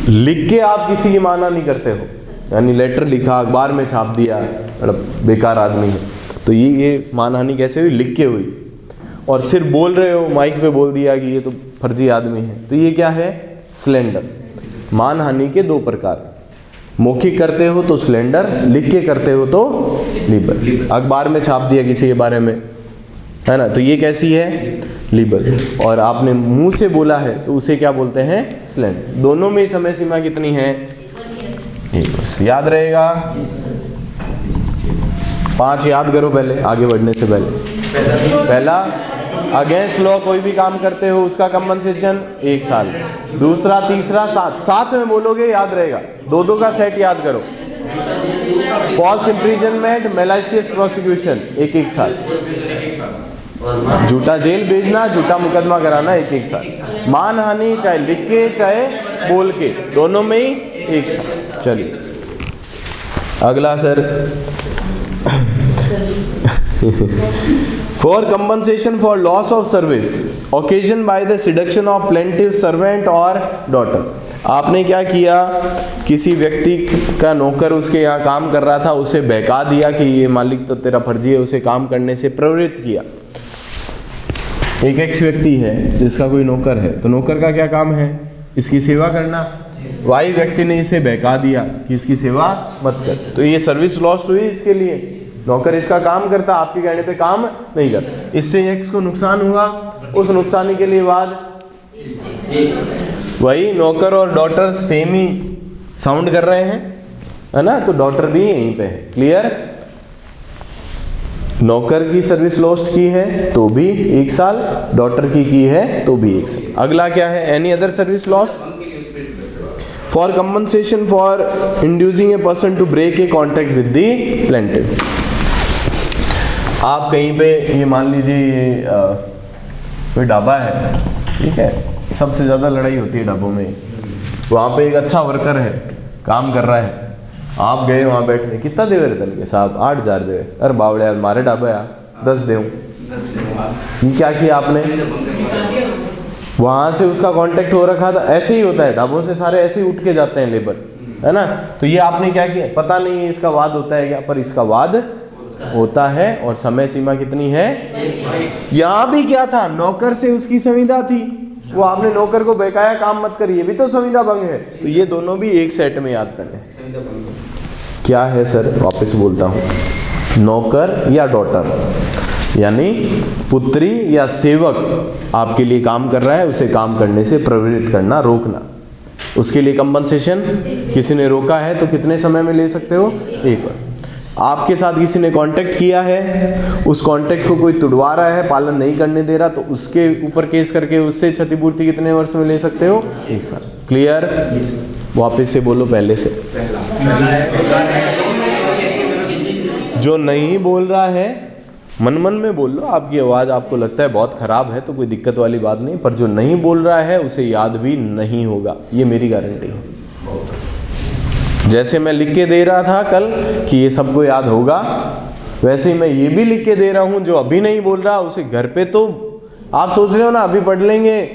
लिख के आप किसी की माना नहीं करते हो, यानी लेटर लिखा, अखबार में छाप दिया, बेकार आदमी है, तो ये मानहानि कैसे हुई? लिख के हुई। और सिर्फ बोल रहे हो, माइक पे बोल दिया कि ये तो फर्जी आदमी है, तो ये क्या है? स्लेंडर। मानहानि के 2 प्रकार, मौखिक करते हो तो स्लेंडर, लिख के करते हो तो लिबल। अखबार में छाप दिया किसी के बारे में, है ना, तो ये कैसी है? लिबल। और आपने मुंह से बोला है तो उसे क्या बोलते हैं? स्लेंडर। दोनों में समय सीमा कितनी है? 1 वर्ष। याद रहेगा। 5 याद करो पहले, आगे बढ़ने से पहले। पहला, अगेंस्ट लॉ कोई भी काम करते हो उसका कंपनसेशन 1 साल। दूसरा, तीसरा, साथ में बोलोगे, याद रहेगा। 2 का सेट याद करो। फॉल्स इम्प्रिजनमेंट, मैलाइसियस प्रोसिक्यूशन 1 साल। झूठा जेल भेजना, झूठा मुकदमा कराना 1 साल। मानहानि चाहे लिख के चाहे बोल के, दोनों में ही 1 साल। चलिए अगला sir, for compensation for loss of service occasion by the seduction of plaintiff servant और डॉटर। आपने क्या किया? किसी व्यक्ति का नौकर उसके यहाँ काम कर रहा था, उसे बहका दिया कि ये मालिक तो तेरा फर्जी है, उसे काम करने से प्रवृत्त किया। एक एक्स व्यक्ति है जिसका कोई नौकर है, तो नौकर का क्या काम है? इसकी सेवा करना। वाई व्यक्ति ने इसे बहका दिया कि इसकी सेवा मत कर, तो ये सर्विस लॉस्ट हुई इसके लिए। नौकर इसका काम करता, आपके कहने पे काम नहीं करता, इससे एक्स को नुकसान हुआ। उस नुकसान के लिए बाद वही नौकर और डॉटर सेम ही साउंड कर रहे हैं, है ना, तो डॉटर भी यहीं पे है। क्लियर? नौकर की सर्विस लॉस्ट की है तो भी 1 साल, डॉटर की है तो भी 1 साल। अगला क्या है? Any other service lost for compensation for inducing a person to break a contract with the plaintiff. आप कहीं पे ये मान लीजिए ये कोई ढाबा है, ठीक है, सबसे ज़्यादा लड़ाई होती है ढाबों में। वहाँ पे एक अच्छा वर्कर है, काम कर रहा है, आप गए वहाँ बैठने, कितना देवे रहता के साहब? 8,000 देवे। अरे बावड़े यार, मारे ढाबा यार 10 देऊँ। ये क्या किया आपने? वहाँ से उसका कांटेक्ट हो रखा था। ऐसे ही होता है, ढाबों से सारे ऐसे ही उठ के जाते हैं लेबर, है ना। तो ये आपने क्या किया? पता नहीं इसका वाद होता है क्या, पर इसका वाद होता है। और समय सीमा कितनी है? यहाँ भी क्या था? नौकर से उसकी संविदा थी, वो आपने नौकर को बेकाया काम मत करिए, भी तो संविदा भंग है। तो ये दोनों भी एक सेट में याद करने हैं। क्या है सर? वापस बोलता हूँ, नौकर या डॉटर, यानी पुत्री या सेवक आपके लिए काम कर रहा है, उसे काम करने से प्रवृत्त करना, रोकना। उसके लिए कंपनसेशन, किसी ने रोका है तो कितने समय में ले सकते हो? 1 बार। आपके साथ किसी ने कांटेक्ट किया है, उस कांटेक्ट को कोई तुड़वा रहा है, पालन नहीं करने दे रहा, तो उसके ऊपर केस करके उससे क्षतिपूर्ति कितने वर्ष में ले सकते हो? 1 साल। क्लियर? वापस से बोलो पहले से। जो नहीं बोल रहा है मन मन में बोल लो, आपकी आवाज़ आपको लगता है बहुत ख़राब है तो कोई दिक्कत वाली बात नहीं, पर जो नहीं बोल रहा है उसे याद भी नहीं होगा, ये मेरी गारंटी है। जैसे मैं लिख के दे रहा था कल कि ये सबको याद होगा, वैसे ही मैं ये भी लिख के दे रहा हूँ, जो अभी नहीं बोल रहा उसे घर पे, तो आप सोच रहे हो ना अभी पढ़ लेंगे,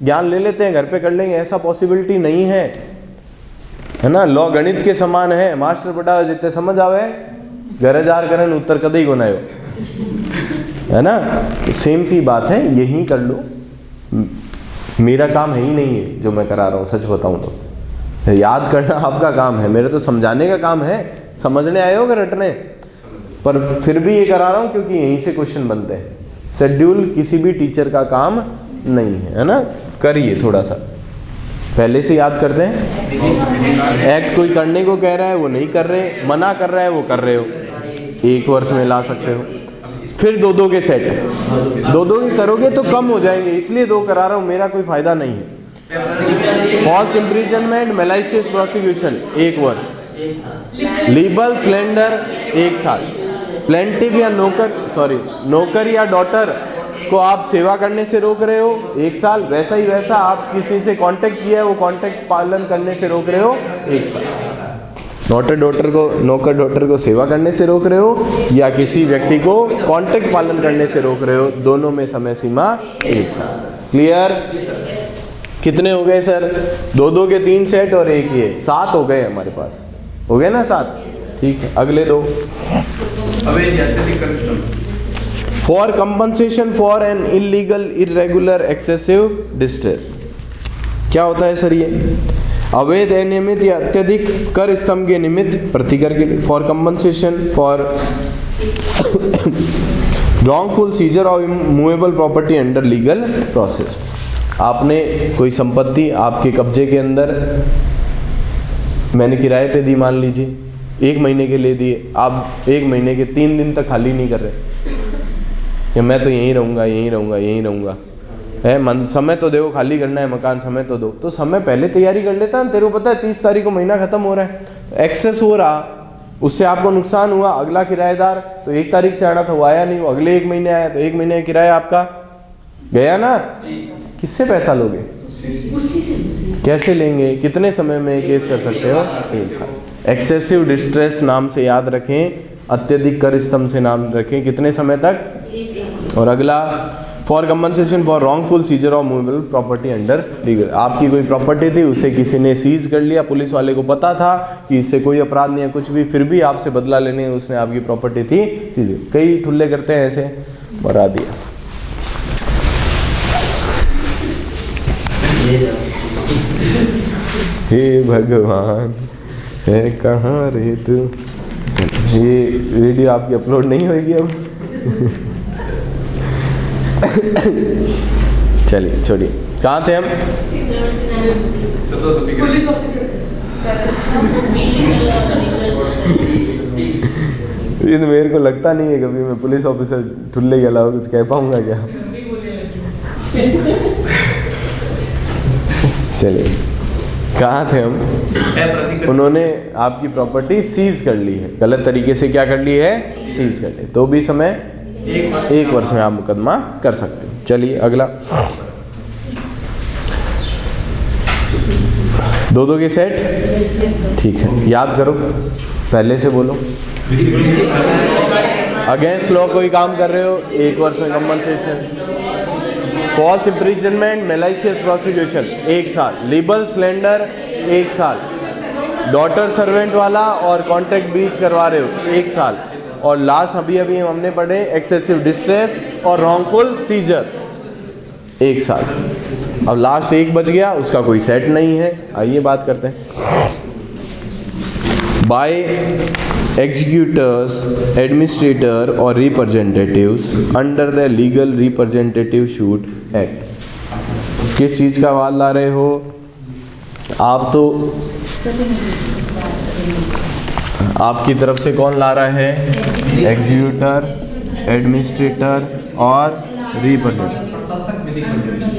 ज्ञान ले लेते हैं, घर पे कर लेंगे, ऐसा पॉसिबिलिटी नहीं है ना। लॉ गणित के समान है, मास्टर पढ़ावे जितने समझ आवे घर जार करें उत्तर कदे को नायो, है ना। तो सेम सी बात है, यही कर लो। मेरा काम है ही नहीं है जो मैं करा रहा हूँ, सच बताऊँ तो याद करना आपका काम है, मेरा तो समझाने का काम है। समझने आए हो कि रटने? पर फिर भी ये करा रहा हूँ क्योंकि यहीं से क्वेश्चन बनते हैं। शेड्यूल किसी भी टीचर का काम नहीं है ना। करिए थोड़ा सा, पहले से याद करते हैं। एक्ट कोई करने को कह रहा है वो नहीं कर रहे, मना कर रहा है वो कर रहे हो, 1 वर्ष में ला सकते हो। फिर 2-2 के सेट, 2-2 के करोगे तो कम हो जाएंगे, इसलिए 2 करा रहा हूँ, मेरा कोई फायदा नहीं है। फॉल्स इम्प्रिजनमेंट, मैलिशियस प्रोसिक्यूशन 1 वर्ष, लीबल स्लेंडर 1 साल, प्लेंटिफ या नौकर या डॉटर को आप सेवा करने से रोक रहे हो 1 साल। वैसा ही वैसा आप किसी से कांटेक्ट किया है, वो कांटेक्ट पालन करने से रोक रहे हो 1 साल। नौकर डॉटर को सेवा करने से रोक रहे हो या किसी व्यक्ति को कांटेक्ट पालन करने से रोक रहे हो, दोनों में समय सीमा 1 साल। क्लियर? कितने हो गए सर? 2-2 के 3 सेट और 1 ये 7 हो गए हमारे पास। हो गए ना 7? ठीक है, अगले 2। For compensation for an illegal, irregular, excessive distress. क्या होता है सर ये? अवैध, अनियमित या अत्यधिक कर स्तंभ के निमित्त प्रतिकर के लिए। For compensation for wrongful scissor of movable property under legal process. आपने कोई संपत्ति आपके कब्जे के अंदर, मैंने किराए पे दी, मान लीजिए 1 महीने के लिए दिए, आप 1 महीने के 3 दिन तक खाली नहीं कर रहे कि मैं तो यहीं रहूँगा है, मन समय तो दो, खाली करना है मकान, समय तो दो। तो समय पहले तैयारी कर लेता है, तेरे को पता है 30 तारीख को महीना खत्म हो रहा है, एक्सेस हो रहा, उससे आपको नुकसान हुआ। अगला किराएदार तो 1 तारीख से आना था, वो आया नहीं, वो अगले 1 महीने आया, तो 1 महीने का किराया आपका गया ना। किससे पैसा लोगे? कैसे लेंगे? कितने समय में केस कर सकते हो? 1 साल। एक्सेसिव डिस्ट्रेस नाम से याद रखें, अत्यधिक कर स्तंभ से नाम रखें, कितने समय तक। और अगला for compensation for wrongful scissor of movable property under legal. आपकी कोई प्रॉपर्टी थी, उसे किसी ने सीज कर लिया, पुलिस वाले को पता था कि इससे कोई अपराध नहीं है कुछ भी, फिर भी आपसे बदला लेने उसने आपकी प्रॉपर्टी थी सीज। कई ठुल्ले करते हैं ऐसे, बरा दिया। हे भगवान है कहाँ रे तू। ये वीडियो आपकी अपलोड नहीं होगी अब। चलिए छोड़िए, कहाँ थे हम? ये तो मेरे को लगता नहीं है कभी मैं पुलिस ऑफिसर ठुल्ले के अलावा कुछ कह पाऊंगा क्या। चलिए, कहाँ थे हम? उन्होंने आपकी प्रॉपर्टी सीज कर ली है, गलत तरीके से क्या कर ली है? सीज कर ली। तो भी समय 1 वर्ष में आप मुकदमा कर सकते हैं। चलिए अगला, 2-2 के सेट, ठीक है, याद करो, पहले से बोलो। अगेंस्ट लॉ कोई काम कर रहे हो, 1 वर्ष में compensation. False imprisonment, malicious prosecution 1 साल, लिबल स्लेंडर 1 साल, डॉटर सर्वेंट वाला और कॉन्ट्रैक्ट ब्रीच करवा रहे हो 1 साल, और लास्ट अभी हमने पढ़े एक्सेसिव डिस्ट्रेस और रॉन्गफुल सीजर 1 साल। अब लास्ट 1 बच गया, उसका कोई सेट नहीं है। आइए बात करते हैं। बाय एग्जीक्यूटर्स, एडमिनिस्ट्रेटर और representatives under the legal representative shoot act. किस चीज़ का वाद ला रहे हो आप? तो आपकी तरफ से कौन ला रहा है? एग्जीक्यूटर, एडमिनिस्ट्रेटर और रिप्रेजेंटेटिव।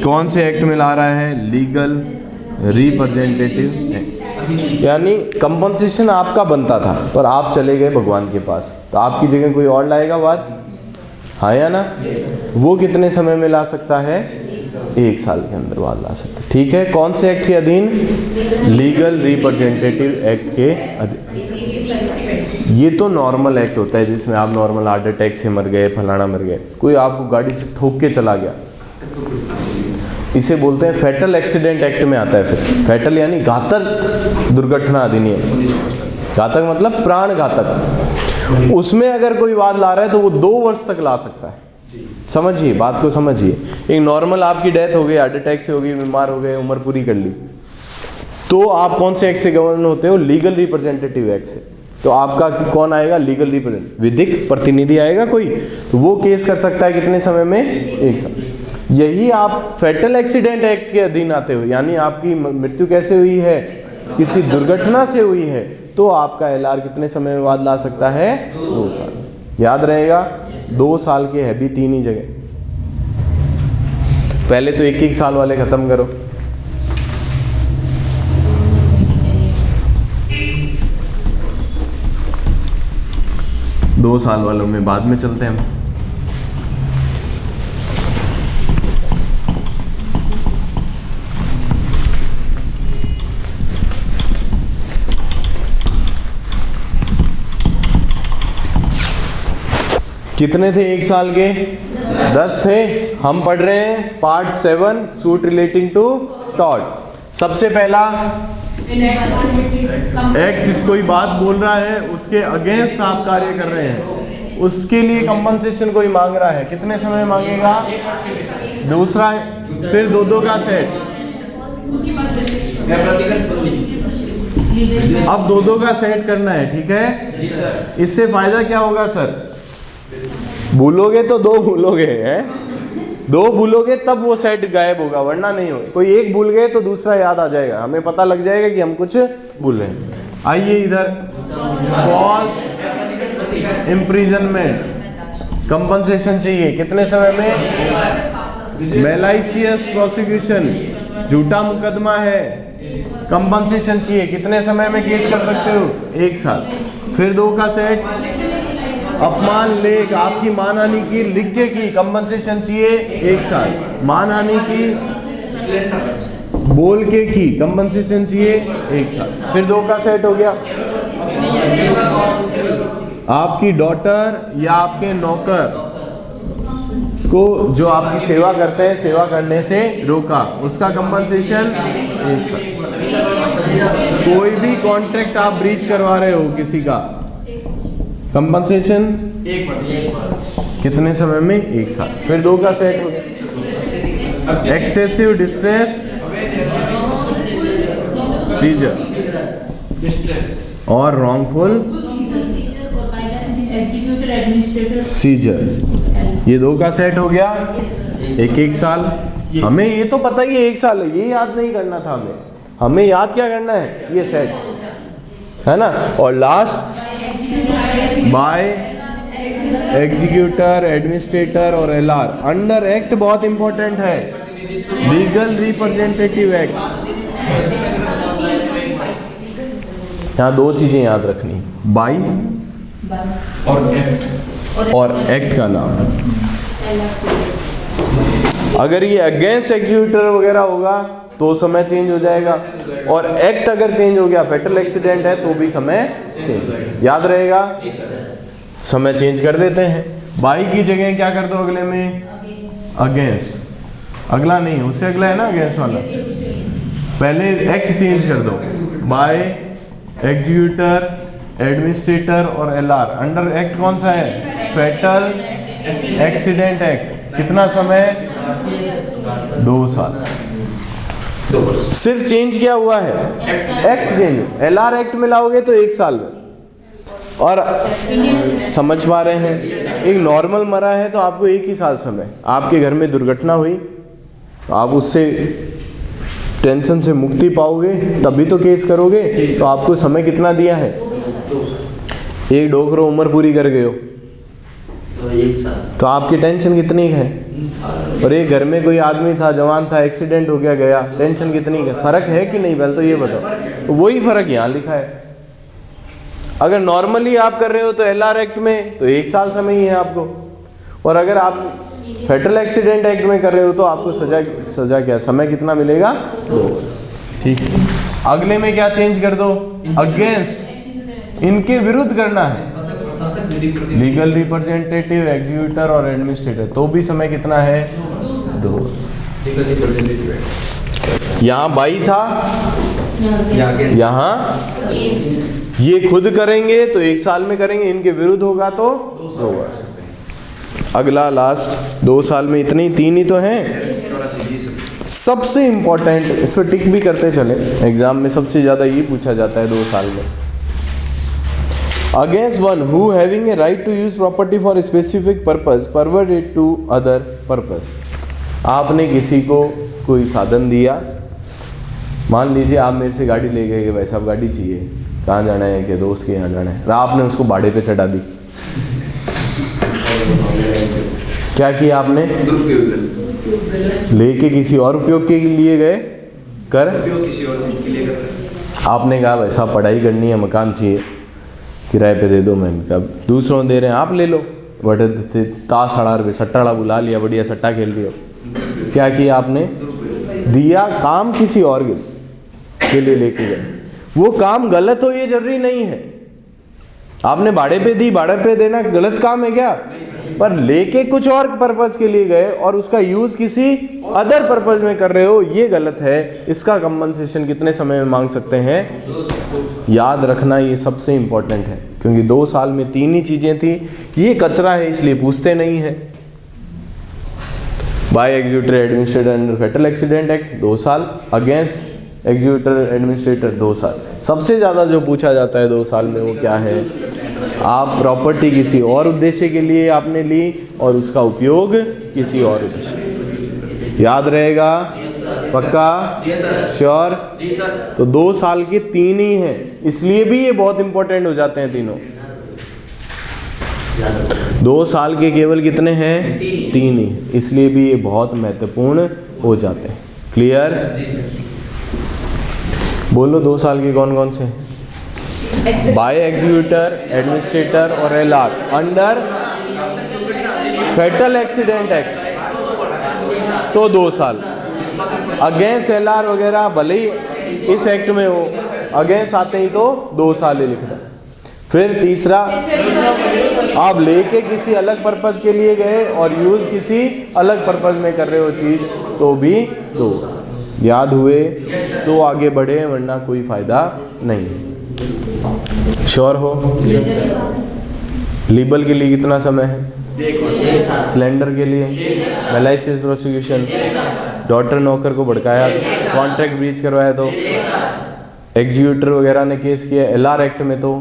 कौन से एक्ट में ला रहा है? Legal representative act. यानी कंपनसेशन आपका बनता था पर आप चले गए भगवान के पास, तो आपकी जगह कोई और लाएगा बात, हाँ या ना? वो कितने समय में ला सकता है? 1 साल के अंदर बात ला सकता है। ठीक है, कौन से एक्ट के अधीन? लीगल रिप्रेजेंटेटिव एक्ट के अधीन। ये तो नॉर्मल एक्ट होता है जिसमें आप नॉर्मल हार्ट अटैक से मर गए, फलाना मर गए, कोई आपको गाड़ी से ठोक के चला गया, इसे बोलते हैं फैटल एक्सीडेंट एक्ट में आता है। फिर फैटल यानी घातक दुर्घटना अधिनियम, घातक मतलब प्राण घातक। उसमें अगर कोई वाद ला रहा है तो वो 2 वर्ष तक ला सकता है। समझिए, बात को समझिए। एक नॉर्मल आपकी डेथ हो गई, हार्ट अटैक से हो गई, बीमार हो गए, उम्र पूरी कर ली, तो आप कौन से एक्ट से गवर्न होते हो? लीगल रिप्रेजेंटेटिव एक्ट से। तो आपका कौन आएगा? लीगल रिप्रेजेंटेटिव, विधिक प्रतिनिधि आएगा कोई, तो वो केस कर सकता है कितने समय में? 1 साल। यही आप फैटल एक्सीडेंट एक्ट के अधीन आते हो, यानी आपकी मृत्यु कैसे हुई है? किसी दुर्घटना से हुई है, तो आपका एलआर कितने समय में बाद ला सकता है? 2 साल। याद रहेगा, 2 साल के है भी 3 ही जगह। पहले तो 1-1 साल वाले खत्म करो। दो साल वालों में बाद में चलते हैं हम। कितने थे 1 साल के? 10 थे। हम पढ़ रहे हैं part 7 suit relating to tort. सबसे पहला एक्ट कोई बात बोल रहा है, उसके अगेंस्ट आप कार्य कर रहे हैं, उसके लिए कंपनसेशन कोई मांग रहा है, कितने समय मांगेगा? दूसरा, फिर 2-2 का सेट। अब 2-2 का सेट करना है, ठीक है? इससे फायदा क्या होगा सर? भूलोगे तो 2 भूलोगे, हैं? 2 भूलोगे तब वो सेट गायब होगा, वरना नहीं होगा। कोई एक भूल गए तो दूसरा याद आ जाएगा, हमें पता लग जाएगा कि हम कुछ भूल रहे हैं। आइए इधर, फॉल्स इम्प्रिजनमेंट, कंपनसेशन चाहिए कितने समय में? मैलिशियस प्रोसिक्यूशन, झूठा मुकदमा है, कंपनसेशन चाहिए कितने समय में केस कर सकते हो? 1 साल। फिर 2 का सेट, अपमान लेख, आपकी मानहानि की लिख के की, कंपनसेशन चाहिए 1 साल। मानहानि की बोल के की, कंपनसेशन चाहिए 1 साल। फिर 2 का सेट हो गया, आपकी डॉटर या आपके नौकर को जो आपकी सेवा करते हैं, सेवा करने से रोका, उसका कंपनसेशन 1 साल। कोई भी कॉन्ट्रैक्ट आप ब्रीच करवा रहे हो किसी का, कंपनसेशन 1 वर्ष। कितने समय में? 1 साल। फिर 2 का सेट हो गया, एक्सेसिव डिस्ट्रेस सीजर और रॉन्गफुल सीजर, ये 2 का सेट हो गया, 1-1 साल। हमें ये तो पता ही है 1 साल है, ये याद नहीं करना था हमें। हमें याद क्या करना है? ये सेट। है ना, और लास्ट बाय एग्जीक्यूटर, एडमिनिस्ट्रेटर और एलआर अंडर एक्ट। बहुत इंपॉर्टेंट है, लीगल रिप्रेजेंटेटिव एक्ट। यहाँ दो चीजें याद रखनी, बाई और एक्ट का नाम। अगर ये अगेंस्ट एग्जीक्यूटर वगैरह होगा तो समय चेंज हो जाएगा, और एक्ट अगर चेंज हो गया, फेटल एक्सीडेंट है तो भी समय चेंज। याद रहेगा, समय चेंज कर देते हैं। बाई की जगह क्या कर दो अगले में, अगेंस्ट। अगला नहीं, उससे अगला है ना अगेंस्ट वाला, पहले एक्ट चेंज कर दो, बाय एग्जीक्यूटर, एडमिनिस्ट्रेटर और एलआर। अंडर एक्ट कौन सा है, फेटल एक्सीडेंट एक्ट। कितना समय, 2 साल। सिर्फ चेंज क्या हुआ है, एक्ट चेंज। एलआर एक्ट में लाओगे तो 1 साल में। और समझ पा रहे हैं, एक नॉर्मल मरा है तो आपको 1 ही साल समय। आपके घर में दुर्घटना हुई तो आप उससे टेंशन से मुक्ति पाओगे, तभी तो केस करोगे। तो आपको समय कितना दिया है, 1 डोकरो उम्र पूरी कर गए हो तो 1 साल। तो आपकी टेंशन कितनी है। और एक घर में कोई आदमी था, जवान था, एक्सीडेंट हो गया, गया, टेंशन कितनी है। फर्क है कि नहीं, पहले तो ये बताओ। तो वही फर्क यहाँ लिखा है। अगर नॉर्मली आप कर रहे हो तो एलआर एक्ट में तो 1 साल समय ही है आपको, और अगर आप फेटल एक्सीडेंट एक्ट में कर रहे हो तो आपको सजा क्या, समय कितना मिलेगा, 2। ठीक है, अगले में क्या चेंज कर दो, अगेंस्ट, इनके विरुद्ध करना है, लीगल रिप्रेजेंटेटिव, एग्जीक्यूटर और एडमिनिस्ट्रेटर, तो भी समय कितना है, 2। यहाँ बाई था, यहाँ ये खुद करेंगे तो 1 साल में करेंगे, इनके विरुद्ध होगा तो 2 वर्ष। अगला लास्ट 2 साल में इतने ही 3 ही तो हैं। सबसे इंपॉर्टेंट, इस पर टिक भी करते चले, एग्जाम में सबसे ज्यादा ये पूछा जाता है 2 साल में। Against one who having a right to use property for specific purpose perverted to other purpose. आपने किसी को कोई साधन दिया, मान लीजिए आप मेरे से गाड़ी ले गए कि भाई साहब गाड़ी चाहिए, कहाँ जाना है, कि दोस्त के यहाँ जाना है, आपने उसको भाड़े पे चढ़ा दी। क्या किया आपने, लेके किसी और उपयोग के लिए गए, कर आपने कहा भाई साहब पढ़ाई करनी है, मकान चाहिए, किराए पे दे दो। मैंने कहा दूसरों दे रहे हैं, आप ले लो। बटे ताश हड़ा रुपये सट्टा बुला लिया, बढ़िया सट्टा खेल रही हो। क्या किया आपने, दिया काम किसी और के लिए लेके गए। वो काम गलत हो ये जरूरी नहीं है, आपने भाड़े पे दी, भाड़े पे देना गलत काम है क्या, पर लेके कुछ और पर्पस के लिए गए और उसका यूज किसी अदर पर्पस में कर रहे हो, ये गलत है। इसका कंपनसेशन कितने समय में मांग सकते हैं, याद रखना, ये सबसे इंपॉर्टेंट है, क्योंकि 2 साल में 3 ही चीजें थी। ये कचरा है इसलिए पूछते नहीं है। By executor, administrator under fatal accident act 2 साल, अगेंस्ट एग्जीक्यूटर, एडमिनिस्ट्रेटर 2 साल। सबसे ज़्यादा जो पूछा जाता है 2 साल में वो क्या है, आप प्रॉपर्टी किसी और उद्देश्य के लिए आपने ली और उसका उपयोग किसी और उद्देश्य। याद रहेगा, पक्का, श्योर। तो 2 साल के 3 ही हैं, इसलिए भी ये बहुत इंपॉर्टेंट हो जाते हैं तीनों। 2 साल के केवल कितने हैं, 3 ही, इसलिए भी ये बहुत महत्वपूर्ण हो जाते हैं। क्लियर, बोलो 2 साल के कौन कौन से हैं, बाय एग्जीक्यूटर, एडमिनिस्ट्रेटर और LR under fatal accident act तो 2 साल, अगेंस्ट एलआर वगैरह भले ही इस एक्ट में हो, अगेंस्ट आते ही तो 2 साल ही लिखना। फिर तीसरा, आप लेके किसी अलग पर्पस के लिए गए और यूज किसी अलग पर्पस में कर रहे हो चीज, तो भी 2। याद हुए तो आगे बढ़े, वरना कोई फायदा नहीं। श्योर हो, लीबल के लिए कितना समय है, स्लेंडर के लिए, मैलाइसियस प्रोसिक्यूशन, डॉक्टर नौकर को भड़काया, कॉन्ट्रैक्ट ब्रीच करवाया तो, एग्जीक्यूटर वगैरह ने केस किया एलआर एक्ट में तो,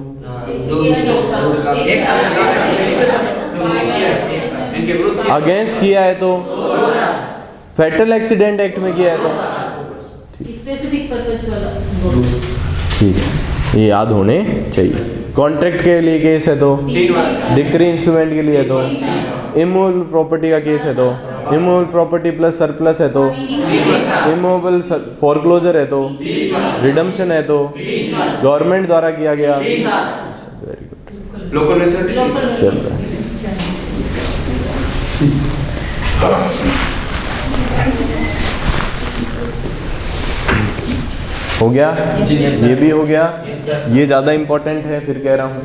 अगेंस्ट किया है तो, फेटल एक्सीडेंट एक्ट में किया है तो, स्पेसिफिक पर्पस वाला ठीक है, ये याद होने चाहिए। कॉन्ट्रैक्ट के लिए केस है तो, डिक्री इंस्ट्रूमेंट के लिए है तो, इमूवेबल प्रॉपर्टी का केस है तो, इमूवेबल प्रॉपर्टी प्लस सरप्लस है तो, इमूवेबल फोरक्लोजर है तो, रिडम्पशन है तो, गवर्नमेंट द्वारा किया गया। Very good. लोकल अथॉरिटी चल रहा है। हो गया, ये भी हो गया। ये ज़्यादा इम्पोर्टेंट है, फिर कह रहा हूँ,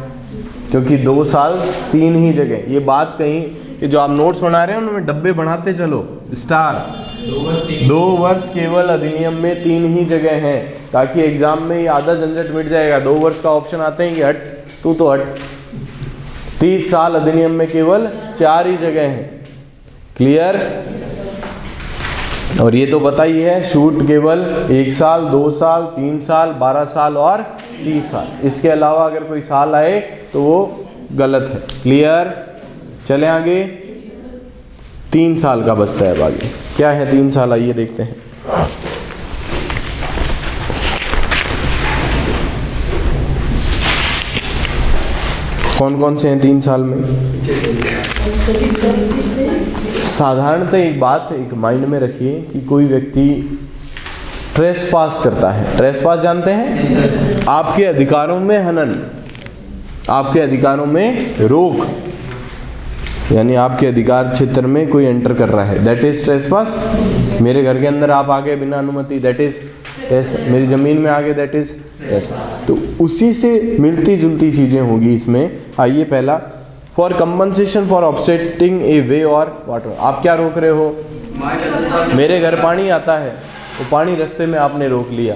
क्योंकि 2 साल 3 ही जगह। ये बात कहीं कि जो आप नोट्स बना रहे हो उनमें डब्बे बढ़ाते चलो, स्टार 2 वर्ष केवल अधिनियम में 3 ही जगह हैं, ताकि एग्जाम में ये आधा झंझट मिट जाएगा। 2 वर्ष का ऑप्शन आते हैं कि हट तू तो हट। 30 साल अधिनियम में केवल 4 ही जगह हैं। क्लियर? और ये तो पता ही है, शूट केवल 1 साल, 2 साल, 3 साल, 12 साल और 30 साल। इसके अलावा अगर कोई साल आए तो वो गलत है। क्लियर? चले आगे। 3 साल का बचता है अब आगे। क्या है 3 साल, आइए देखते हैं। कौन कौन से हैं 3 साल में? साधारणतः एक बात एक माइंड में रखिए कि कोई व्यक्ति ट्रेसपास करता है। ट्रेसपास जानते हैं? आपके अधिकारों में हनन, आपके अधिकारों में रोक, यानी आपके अधिकार क्षेत्र में कोई एंटर कर रहा है, दैट इज ट्रेसपास। मेरे घर के अंदर आप आ गए बिना अनुमति, दैट इज ऐसा। मेरी ज़मीन में आ गए, दैट इज ऐसा। तो उसी से मिलती जुलती चीज़ें होगी इसमें। आइए पहला, फॉर कंपनसेशन फॉर ऑब्स्ट्रक्टिंग ए वे और वाटर। आप क्या रोक रहे हो? मेरे घर पानी आता है, वो पानी रास्ते में आपने रोक लिया।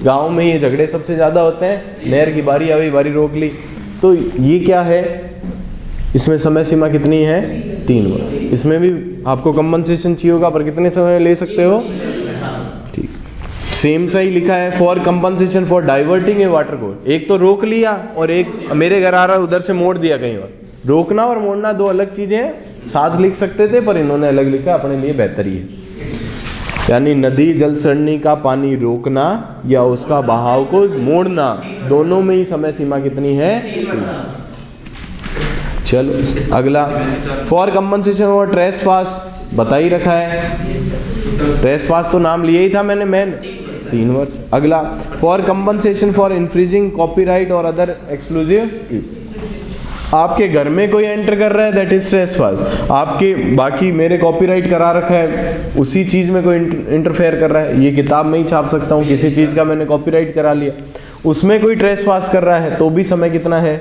गांव में ये झगड़े सबसे ज़्यादा होते हैं, नहर की बारी आई, बारी रोक ली। तो ये क्या है, इसमें समय सीमा कितनी है? 3 वर्ष। इसमें भी आपको कंपनसेशन चाहिए होगा, पर कितने समय ले सकते हो? ठीक, सेम सही लिखा है, for compensation for diverting A water course. एक तो रोक लिया और एक मेरे घर आ रहा है उधर से मोड़ दिया कहीं और। रोकना और मोड़ना 2 अलग चीज़ें हैं। साथ लिख सकते थे पर इन्होंने अलग लिखा, अपने लिए बेहतर ही है। यानी नदी जल सरणी का पानी रोकना या उसका बहाव को मोड़ना, दोनों में ही समय सीमा कितनी है? चलो अगला, फॉर कंपनसेशन और ट्रेसपास बता ही रखा है। ट्रेसपास तो नाम लिया ही था मैंने, मेन 3 वर्ष। अगला, फॉर कंपनसेशन फॉर इन्फ्रिजिंग कॉपीराइट और अदर एक्सक्लूसिव। आपके घर में कोई एंटर कर रहा है, दैट इज ट्रेसपास। आपके बाकी मेरे कॉपीराइट करा रखा है, उसी चीज़ में कोई इंटरफेयर कर रहा है। ये किताब में ही छाप सकता हूँ, किसी चीज़ का मैंने कॉपीराइट करा लिया, उसमें कोई ट्रेसपास कर रहा है तो भी समय कितना है?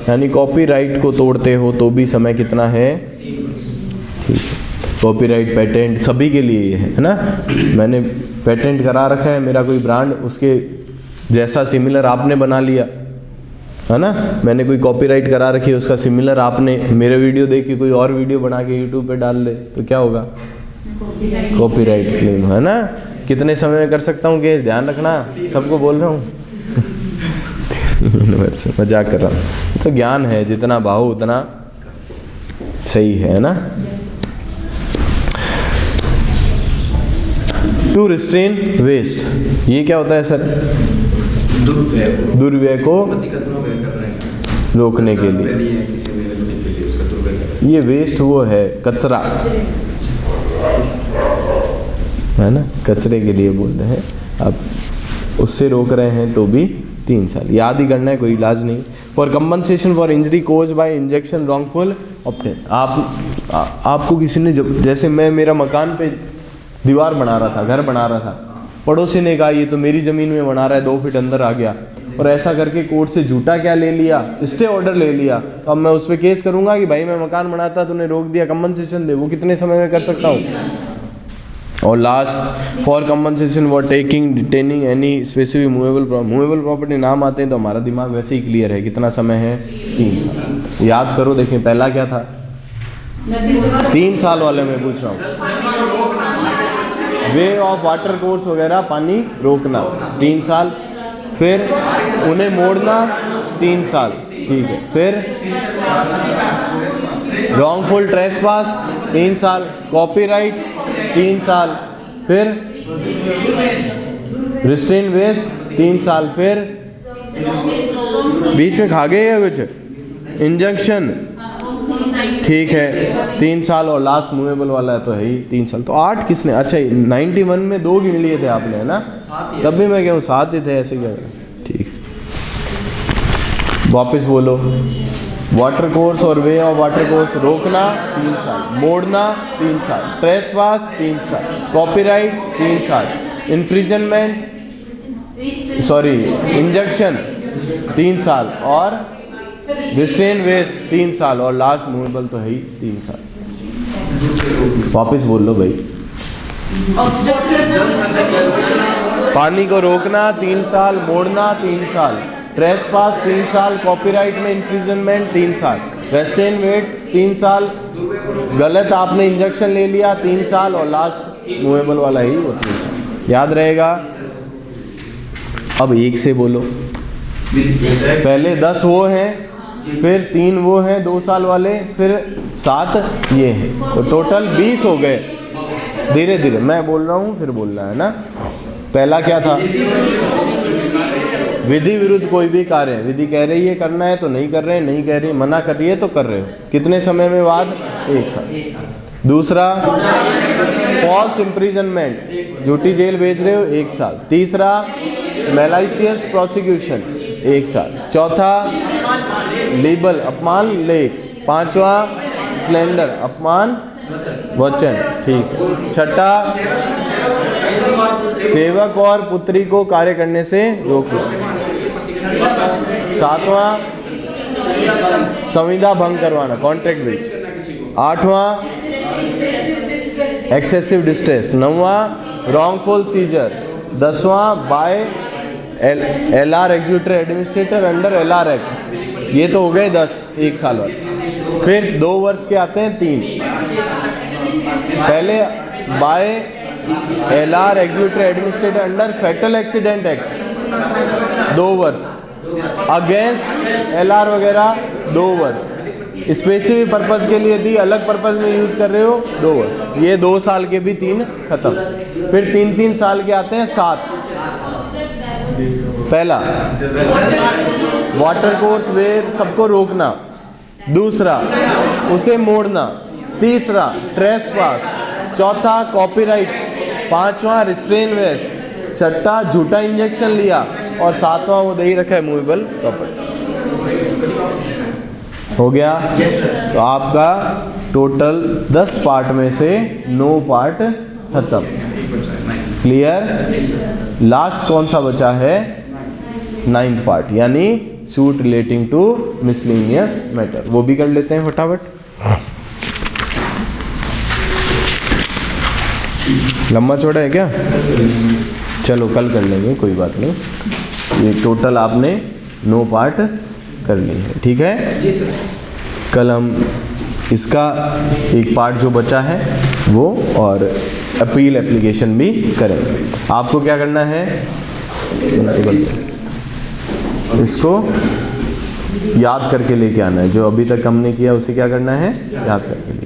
यानी कॉपीराइट को तोड़ते हो तो भी समय कितना है? ठीक है। कॉपीराइट, पेटेंट सभी के लिए ये है ना। मैंने पेटेंट करा रखा है, मेरा कोई ब्रांड, उसके जैसा सिमिलर आपने बना लिया है ना। मैंने कोई कॉपीराइट करा रखी है, उसका सिमिलर आपने मेरे वीडियो देख के कोई और वीडियो बना के यूट्यूब पे डाल दे तो क्या होगा? कॉपीराइट क्लेम, है ना। कितने समय में कर सकता हूँ केस? ध्यान रखना, सबको बोल रहा हूँ। 3 वर्ष, मजाक कर रहा हूँ। तो ज्ञान है, जितना भाव उतना सही है ना। टू रिस्ट्रेन वेस्ट, ये क्या होता है सर? दुर्व्यय को रोकने के लिए। ये वेस्ट वो है कचरा, है ना, कचरे के लिए बोल रहे हैं। अब उससे रोक रहे हैं तो भी 3 साल। याद ही करना है, कोई इलाज नहीं। For compensation for injury cause by injunction wrongful obtain. आपको किसी ने, जैसे मैं मेरा मकान पे दीवार बना रहा था, घर बना रहा था, पड़ोसी ने कहा ये तो मेरी ज़मीन में बना रहा है, 2 फीट अंदर आ गया, और ऐसा करके कोर्ट से झूठा क्या ले लिया? स्टे ऑर्डर ले लिया। तो अब मैं उस पर केस करूंगा कि भाई मैं मकान बनाता, तूने रोक दिया, कंपनसेशन दे। वो कितने समय में कर सकता हूँ? और last, for compensation for taking detaining any specific movable property. नाम आते हैं तो हमारा दिमाग वैसे ही क्लियर है। कितना समय है? 3 साल। याद करो, देखें पहला क्या था? 3 साल वाले में पूछ रहा हूँ। वे ऑफ वाटर कोर्स वगैरह, पानी रोकना 3 साल। फिर उन्हें मोड़ना 3 साल, ठीक है। फिर रॉन्गफुल ट्रेसपास 3 साल, कॉपीराइट 3 साल, फिर रिस्ट्रेन वेस्ट 3 साल, फिर बीच में खा गए या कुछ इंजेक्शन, ठीक है 3 साल, और लास्ट मूवेबल वाला है तो है ही 3 साल। तो 8 किसने, अच्छा 91 में 2 गिन लिए थे आपने, है ना? तब भी मैं कहूँ 7 ही थे, ऐसे क्या? ठीक, वापस बोलो। वाटर कोर्स और वे ऑफ वाटर कोर्स, रोकना 3 साल, मोड़ना 3 साल, ट्रेसपास 3 साल, कॉपीराइट 3 साल, इन्फ्रिजनमेंट सॉरी इंजेक्शन 3 साल, और रिस्ट्रेन वेस्ट 3 साल, और लास्ट मूवेबल तो है ही 3 साल। वापस बोल लो भाई। पानी को रोकना 3 साल, मोड़ना 3 साल, ट्रेसपास 3 साल, कॉपीराइट में इन्फ्रिजनमेंट 3 साल, रेस्ट्रेन वेट 3 साल, गलत आपने इंजेक्शन ले लिया 3 साल, और लास्ट मूवेबल वाला ही वो 3 साल। याद रहेगा? अब एक से बोलो। पहले 10 वो हैं, फिर 3 वो हैं 2 साल वाले, फिर 7 ये हैं, तो टोटल 20 हो गए। धीरे धीरे मैं बोल रहा हूँ, फिर बोलना है ना। पहला क्या था? विधि विरुद्ध कोई भी कार्य, विधि कह रही है करना है तो नहीं कर रहे हैं, नहीं कह रही मना कर रही है तो कर रहे हो। कितने समय में बाद? 1 साल। दूसरा फॉल्स इम्प्रिजनमेंट, झूठी जेल भेज रहे हो 1 साल। तीसरा मैलाइशियस प्रोसिक्यूशन 1 साल। चौथा लीबल अपमान लेख। पांचवा स्लेंडर अपमान वचन, ठीक है। छठा सेवक और पुत्री को कार्य करने से रोकना। सातवां संविदा भंग करवाना, कॉन्ट्रैक्ट ब्रीच। आठवां एक्सेसिव डिस्ट्रेस। नौवां रॉन्गफुल सीजर। 10वां by LR executive administrator under LR act. ये तो हो गए 10 1 साल वाले। फिर 2 वर्ष के आते हैं 3। पहले by LR executive administrator under fatal accident act 2 वर्ष। अगेंस्ट LR वगैरह 2 वर्ष। स्पेसिफिक पर्पज़ के लिए यदि अलग पर्पज़ में यूज़ कर रहे हो 2 वर्ष। ये 2 साल के भी 3 खत्म। फिर 3-3 साल के आते हैं 7। पहला वाटर कोर्स वे सबको रोकना। दूसरा उसे मोड़ना। तीसरा ट्रेसपास। चौथा कॉपीराइट। पांचवा रिस्ट्रेन वेस्ट। छठा झूठा इंजेक्शन लिया, और 7वां वो दे ही रखा है मूवेबल प्रॉपर्टी। हो गया? तो आपका टोटल 10 पार्ट में से 9 पार्ट खत्म। क्लियर? लास्ट कौन सा बचा है? 9th पार्ट, यानी suit relating to miscellaneous matter. वो भी कर लेते हैं फटाफट। लंबा चौड़ा है क्या? चलो कल कर लेंगे, कोई बात नहीं। ये टोटल आपने 9 पार्ट कर ली है, ठीक है? कल हम इसका एक पार्ट जो बचा है वो और अपील एप्लीकेशन भी करेंगे। आपको क्या करना है? इसको याद करके लेके आना है। जो अभी तक हमने किया उसे क्या करना है? याद करके लेके